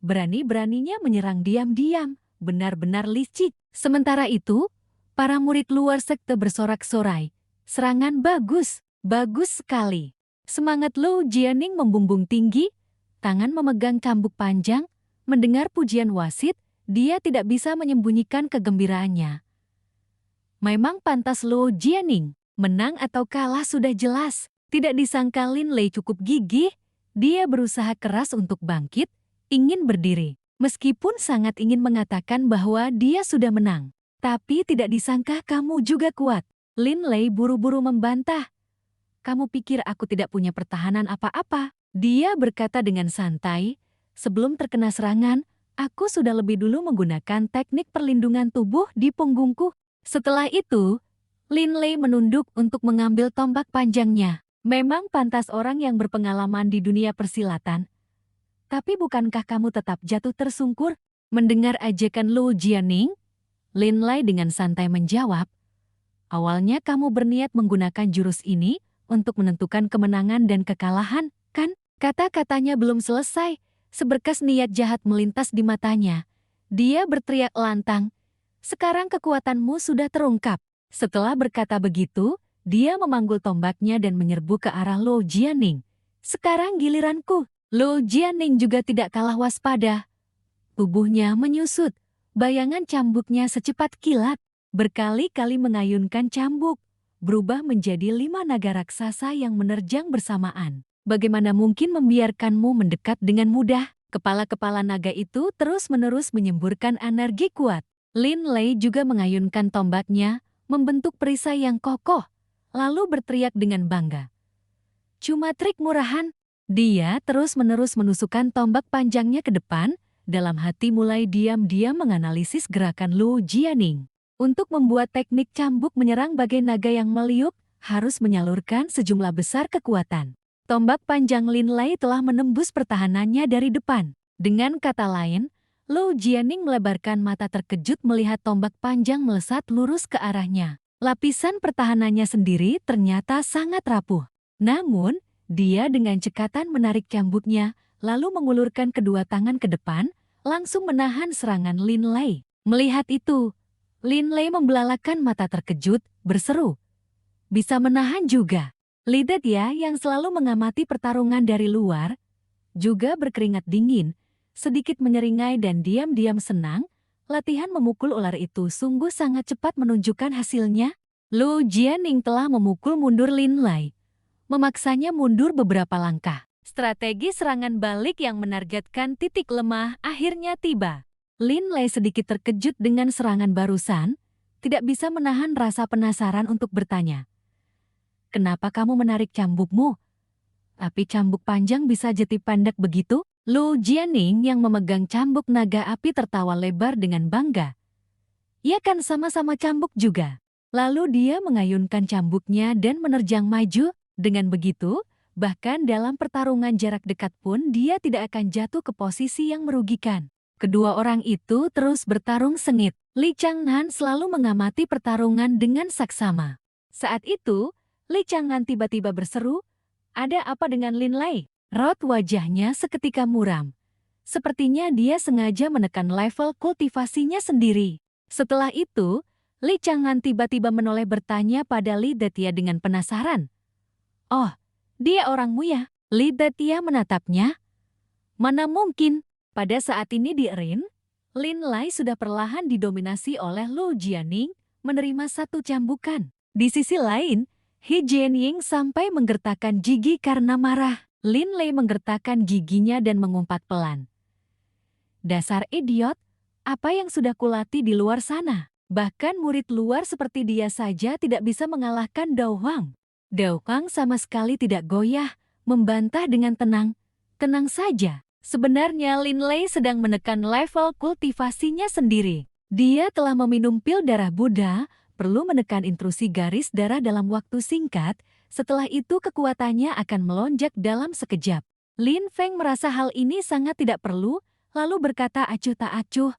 A: berani-beraninya menyerang diam-diam, benar-benar licik. Sementara itu, para murid luar sekte bersorak-sorai. "Serangan bagus, bagus sekali." Semangat Lu Jianing membumbung tinggi, tangan memegang cambuk panjang, mendengar pujian wasit, dia tidak bisa menyembunyikan kegembiraannya. Memang pantas Lu Jianing, menang atau kalah sudah jelas. Tidak disangka Lin Lei cukup gigih, dia berusaha keras untuk bangkit, ingin berdiri. Meskipun sangat ingin mengatakan bahwa dia sudah menang. Tapi tidak disangka kamu juga kuat. Lin Lei buru-buru membantah. "Kamu pikir aku tidak punya pertahanan apa-apa?" Dia berkata dengan santai. "Sebelum terkena serangan, aku sudah lebih dulu menggunakan teknik perlindungan tubuh di punggungku." Setelah itu, Lin Lei menunduk untuk mengambil tombak panjangnya. Memang pantas orang yang berpengalaman di dunia persilatan. "Tapi bukankah kamu tetap jatuh tersungkur?" Mendengar ajakan Lu Jianing, Lin Lei dengan santai menjawab, "Awalnya kamu berniat menggunakan jurus ini untuk menentukan kemenangan dan kekalahan, kan?" Kata-katanya belum selesai, seberkas niat jahat melintas di matanya. Dia berteriak lantang, "Sekarang kekuatanmu sudah terungkap." Setelah berkata begitu, dia memanggul tombaknya dan menyerbu ke arah Lu Jianing. "Sekarang giliranku." Lu Jianing juga tidak kalah waspada. Tubuhnya menyusut, bayangan cambuknya secepat kilat, berkali-kali mengayunkan cambuk, berubah menjadi 5 naga raksasa yang menerjang bersamaan. "Bagaimana mungkin membiarkanmu mendekat dengan mudah?" Kepala-kepala naga itu terus-menerus menyemburkan energi kuat. Lin Lei juga mengayunkan tombaknya, membentuk perisai yang kokoh, lalu berteriak dengan bangga, "Cuma trik murahan." Dia terus-menerus menusukkan tombak panjangnya ke depan, dalam hati mulai diam-diam menganalisis gerakan Lu Jianing. Untuk membuat teknik cambuk menyerang bagai naga yang meliuk, harus menyalurkan sejumlah besar kekuatan. Tombak panjang Lin Lei telah menembus pertahanannya dari depan. Dengan kata lain, Lu Jianing melebarkan mata terkejut melihat tombak panjang melesat lurus ke arahnya. Lapisan pertahanannya sendiri ternyata sangat rapuh. Namun, dia dengan cekatan menarik cambuknya, lalu mengulurkan kedua tangan ke depan, langsung menahan serangan Lin Lei. Melihat itu, Lin Lei membelalakan mata terkejut, berseru, "Bisa menahan juga." Lidet ya yang selalu mengamati pertarungan dari luar, juga berkeringat dingin, sedikit menyeringai dan diam-diam senang. Latihan memukul ular itu sungguh sangat cepat menunjukkan hasilnya. Lu Jianing telah memukul mundur Lin Lei, memaksanya mundur beberapa langkah. Strategi serangan balik yang menargetkan titik lemah akhirnya tiba. Lin Lei sedikit terkejut dengan serangan barusan, tidak bisa menahan rasa penasaran untuk bertanya, "Kenapa kamu menarik cambukmu? Tapi cambuk panjang bisa jadi pendek begitu?" Lu Jianing yang memegang cambuk naga api tertawa lebar dengan bangga. "Ya kan sama-sama cambuk juga." Lalu dia mengayunkan cambuknya dan menerjang maju. Dengan begitu, bahkan dalam pertarungan jarak dekat pun dia tidak akan jatuh ke posisi yang merugikan. Kedua orang itu terus bertarung sengit. Li Changnan selalu mengamati pertarungan dengan saksama. Saat itu, Li Changnan tiba-tiba berseru, "Ada apa dengan Lin Lei?" Raut wajahnya seketika muram. Sepertinya dia sengaja menekan level kultivasinya sendiri. Setelah itu, Li Chang'an tiba-tiba menoleh bertanya pada Li Detia dengan penasaran. "Oh, dia orangmu ya?" Li Detia menatapnya. "Mana mungkin." Pada saat ini di Rin, Lin Lai sudah perlahan didominasi oleh Lu Jianing, menerima satu cambukan. Di sisi lain, He Jianying sampai menggertakkan gigi karena marah. Lin Lai menggertakkan giginya dan mengumpat pelan. "Dasar idiot, apa yang sudah kulatih di luar sana? Bahkan murid luar seperti dia saja tidak bisa mengalahkan Dao Huang." Dao Huang sama sekali tidak goyah, membantah dengan tenang. "Tenang saja. Sebenarnya Lin Lai sedang menekan level kultivasinya sendiri. Dia telah meminum pil darah Buddha, perlu menekan intrusi garis darah dalam waktu singkat, setelah itu kekuatannya akan melonjak dalam sekejap." Lin Feng merasa hal ini sangat tidak perlu, lalu berkata acuh tak acuh.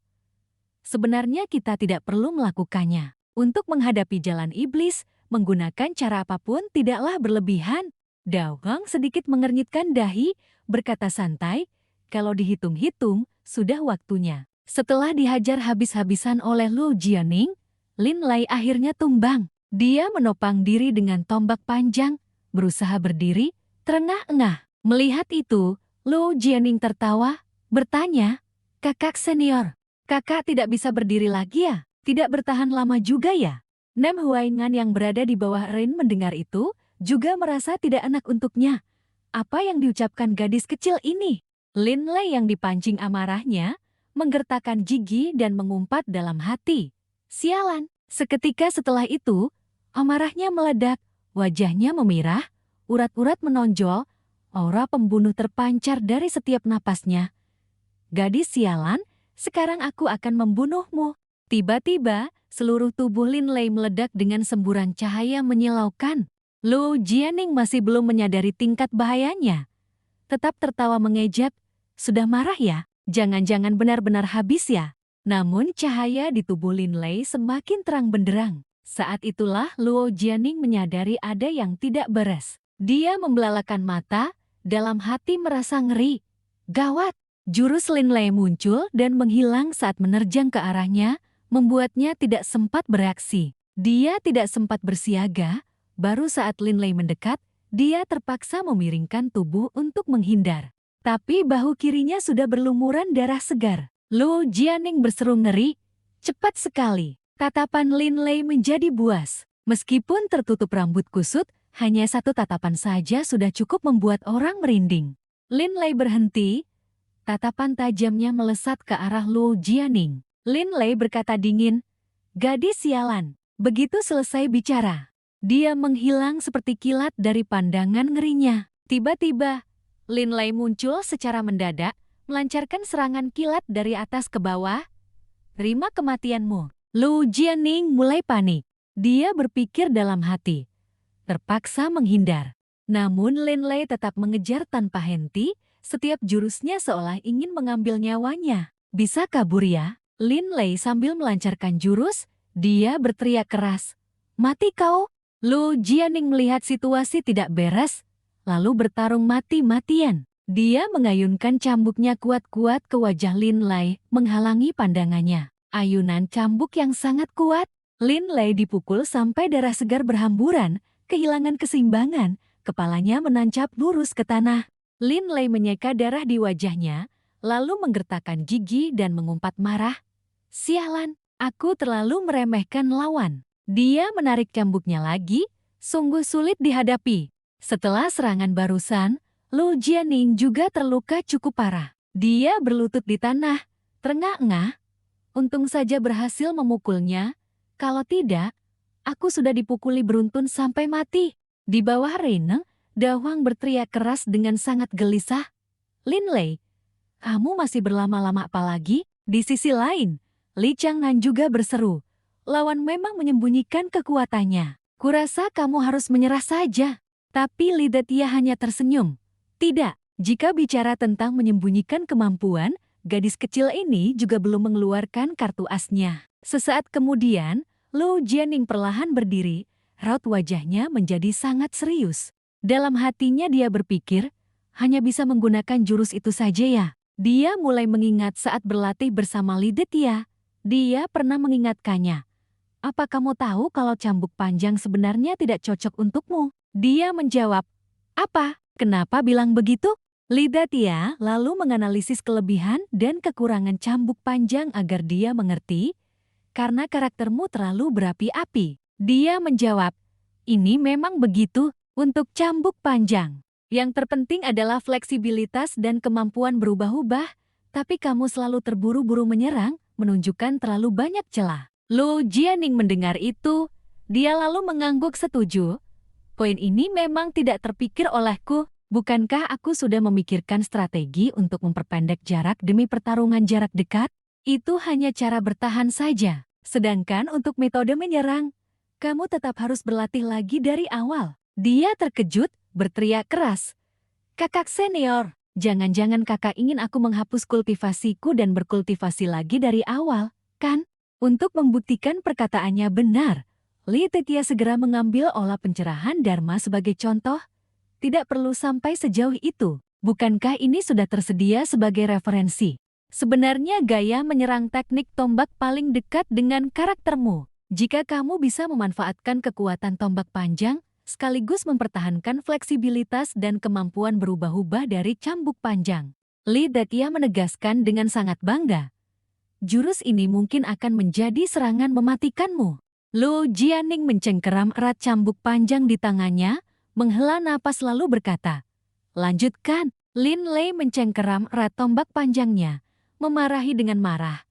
A: "Sebenarnya kita tidak perlu melakukannya. Untuk menghadapi jalan iblis, menggunakan cara apapun tidaklah berlebihan." Dao Huang sedikit mengernyitkan dahi, berkata santai, "Kalau dihitung-hitung, sudah waktunya." Setelah dihajar habis-habisan oleh Lu Jianing, Lin Lai akhirnya tumbang. Dia menopang diri dengan tombak panjang, berusaha berdiri, terengah-engah. Melihat itu, Lu Jianing tertawa, bertanya, "Kakak senior, kakak tidak bisa berdiri lagi ya? Tidak bertahan lama juga ya?" Nem Huaingan yang berada di bawah Rin mendengar itu, juga merasa tidak enak untuknya. Apa yang diucapkan gadis kecil ini? Lin Lai yang dipancing amarahnya, menggertakkan gigi dan mengumpat dalam hati. "Sialan." Seketika setelah itu, amarahnya meledak, wajahnya memerah, urat-urat menonjol, aura pembunuh terpancar dari setiap napasnya. "Gadis sialan, sekarang aku akan membunuhmu." Tiba-tiba, seluruh tubuh Lin Lai meledak dengan semburan cahaya menyilaukan. Lu Jianing masih belum menyadari tingkat bahayanya. Tetap tertawa mengejek, "Sudah marah ya? Jangan-jangan benar-benar habis ya?" Namun cahaya di tubuh Lin Lai semakin terang benderang. Saat itulah Luo Jianing menyadari ada yang tidak beres. Dia membelalakan mata, dalam hati merasa ngeri. Gawat! Jurus Lin Lai muncul dan menghilang saat menerjang ke arahnya, membuatnya tidak sempat bereaksi. Dia tidak sempat bersiaga, baru saat Lin Lai mendekat, dia terpaksa memiringkan tubuh untuk menghindar. Tapi bahu kirinya sudah berlumuran darah segar. Lu Jianing berseru ngeri. Cepat sekali. Tatapan Lin Lai menjadi buas. Meskipun tertutup rambut kusut, hanya satu tatapan saja sudah cukup membuat orang merinding. Lin Lai berhenti. Tatapan tajamnya melesat ke arah Lu Jianing. Lin Lai berkata dingin, "Gadis sialan." Begitu selesai bicara, dia menghilang seperti kilat dari pandangan ngerinya. Tiba-tiba, Lin Lai muncul secara mendadak, melancarkan serangan kilat dari atas ke bawah. "Terima kematianmu." Lu Jianing mulai panik. Dia berpikir dalam hati, terpaksa menghindar. Namun Lin Lai tetap mengejar tanpa henti, setiap jurusnya seolah ingin mengambil nyawanya. "Bisa kabur ya?" Lin Lai sambil melancarkan jurus, dia berteriak keras, "Mati kau!" Lu Jianing melihat situasi tidak beres, lalu bertarung mati-matian. Dia mengayunkan cambuknya kuat-kuat ke wajah Lin Lai, menghalangi pandangannya. Ayunan cambuk yang sangat kuat. Lin Lai dipukul sampai darah segar berhamburan, kehilangan keseimbangan, kepalanya menancap lurus ke tanah. Lin Lai menyeka darah di wajahnya, lalu menggertakkan gigi dan mengumpat marah. "Sialan, aku terlalu meremehkan lawan." Dia menarik cambuknya lagi, sungguh sulit dihadapi. Setelah serangan barusan, Lu Jianing juga terluka cukup parah. Dia berlutut di tanah, terengah-engah. Untung saja berhasil memukulnya, kalau tidak, aku sudah dipukuli beruntun sampai mati. Di bawah Rene, Da Huang berteriak keras dengan sangat gelisah. "Lin Lai, kamu masih berlama-lama apa lagi?" Di sisi lain, Li Chang'an juga berseru, "Lawan memang menyembunyikan kekuatannya. Kurasa kamu harus menyerah saja." Tapi Li Detia hanya tersenyum. "Tidak, jika bicara tentang menyembunyikan kemampuan, gadis kecil ini juga belum mengeluarkan kartu asnya." Sesaat kemudian, Lu Jianing perlahan berdiri, raut wajahnya menjadi sangat serius. Dalam hatinya dia berpikir, hanya bisa menggunakan jurus itu saja ya. Dia mulai mengingat saat berlatih bersama Lidetya. Dia pernah mengingatkannya. Apa kamu tahu kalau cambuk panjang sebenarnya tidak cocok untukmu? Dia menjawab, apa? Kenapa bilang begitu? Lidetya lalu menganalisis kelebihan dan kekurangan cambuk panjang agar dia mengerti, karena karaktermu terlalu berapi-api. Dia menjawab, ini memang begitu untuk cambuk panjang. Yang terpenting adalah fleksibilitas dan kemampuan berubah-ubah, tapi kamu selalu terburu-buru menyerang, menunjukkan terlalu banyak celah. Lu Jianing mendengar itu, dia lalu mengangguk setuju. Poin ini memang tidak terpikir olehku. Bukankah aku sudah memikirkan strategi untuk memperpendek jarak demi pertarungan jarak dekat? Itu hanya cara bertahan saja. Sedangkan untuk metode menyerang, kamu tetap harus berlatih lagi dari awal. Dia terkejut, berteriak keras. Kakak senior, jangan-jangan kakak ingin aku menghapus kultivasiku dan berkultivasi lagi dari awal, kan? Untuk membuktikan perkataannya benar, Lidetya segera mengambil olah pencerahan Dharma sebagai contoh. Tidak perlu sampai sejauh itu. Bukankah ini sudah tersedia sebagai referensi? Sebenarnya gaya menyerang teknik tombak paling dekat dengan karaktermu. Jika kamu bisa memanfaatkan kekuatan tombak panjang, sekaligus mempertahankan fleksibilitas dan kemampuan berubah-ubah dari cambuk panjang. Lidetya menegaskan dengan sangat bangga. Jurus ini mungkin akan menjadi serangan mematikanmu. Lu Jianing mencengkeram erat cambuk panjang di tangannya, menghela napas lalu berkata, lanjutkan. Lin Lei mencengkeram erat tombak panjangnya, memarahi dengan marah.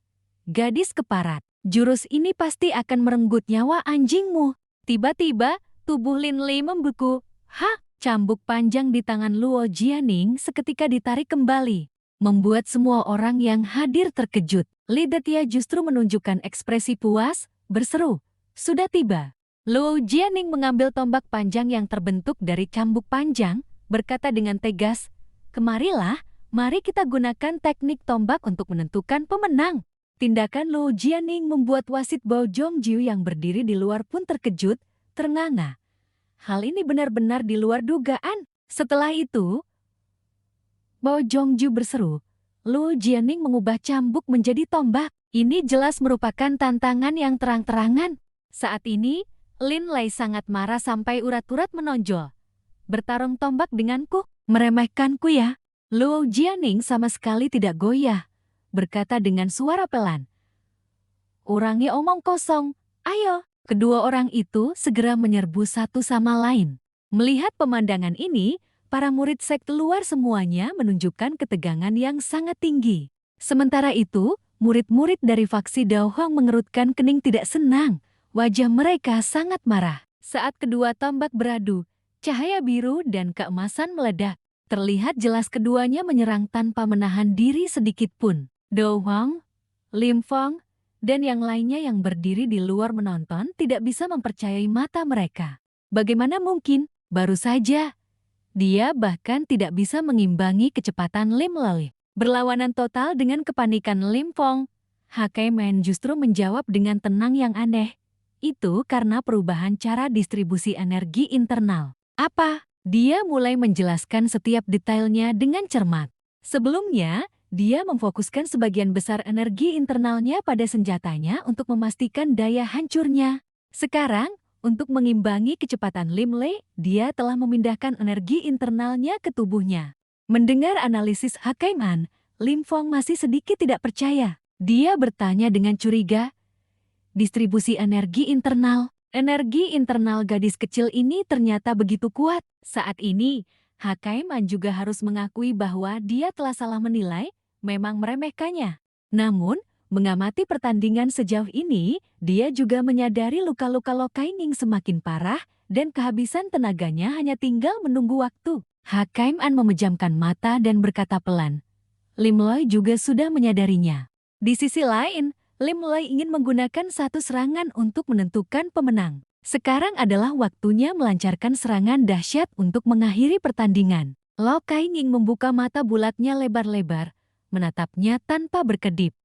A: Gadis keparat, jurus ini pasti akan merenggut nyawa anjingmu. Tiba-tiba, tubuh Lin Lei membeku. Hah? Cambuk panjang di tangan Luo Jianing seketika ditarik kembali, membuat semua orang yang hadir terkejut. Lidetya justru menunjukkan ekspresi puas, berseru, sudah tiba. Luo Jianing mengambil tombak panjang yang terbentuk dari cambuk panjang, berkata dengan tegas, kemarilah, mari kita gunakan teknik tombak untuk menentukan pemenang. Tindakan Luo Jianing membuat wasit Bao Zhongjiu yang berdiri di luar pun terkejut, ternganga. Hal ini benar-benar di luar dugaan. Setelah itu, Bao Zhongjiu berseru, Luo Jianing mengubah cambuk menjadi tombak. Ini jelas merupakan tantangan yang terang-terangan. Saat ini, Lin Lei sangat marah sampai urat-urat menonjol. Bertarung tombak denganku, meremehkanku ya. Luo Jianing sama sekali tidak goyah, berkata dengan suara pelan. Urangi omong kosong, ayo. Kedua orang itu segera menyerbu satu sama lain. Melihat pemandangan ini, para murid sekte luar semuanya menunjukkan ketegangan yang sangat tinggi. Sementara itu, murid-murid dari faksi Dao Huang mengerutkan kening tidak senang. Wajah mereka sangat marah. Saat kedua tombak beradu, cahaya biru dan keemasan meledak. Terlihat jelas keduanya menyerang tanpa menahan diri sedikit pun. Dao Huang, Lim Fong, dan yang lainnya yang berdiri di luar menonton tidak bisa mempercayai mata mereka. Bagaimana mungkin? Baru saja. Dia bahkan tidak bisa mengimbangi kecepatan Lim Lei. Berlawanan total dengan kepanikan Lim Fong, Hakai Men justru menjawab dengan tenang yang aneh. Itu karena perubahan cara distribusi energi internal. Apa? Dia mulai menjelaskan setiap detailnya dengan cermat. Sebelumnya, dia memfokuskan sebagian besar energi internalnya pada senjatanya untuk memastikan daya hancurnya. Sekarang, untuk mengimbangi kecepatan Lim Lei, dia telah memindahkan energi internalnya ke tubuhnya. Mendengar analisis Hakai Man, Lim Fong masih sedikit tidak percaya. Dia bertanya dengan curiga, distribusi energi internal gadis kecil ini ternyata begitu kuat. Saat ini, Hakai Man juga harus mengakui bahwa dia telah salah menilai, memang meremehkannya. Namun, mengamati pertandingan sejauh ini, dia juga menyadari luka-luka Lo Kaining semakin parah dan kehabisan tenaganya hanya tinggal menunggu waktu. Hakai Man memejamkan mata dan berkata pelan, Lim Lei juga sudah menyadarinya. Di sisi lain, Lim Lei ingin menggunakan satu serangan untuk menentukan pemenang. Sekarang adalah waktunya melancarkan serangan dahsyat untuk mengakhiri pertandingan. Lo Kaining membuka mata bulatnya lebar-lebar, menatapnya tanpa berkedip.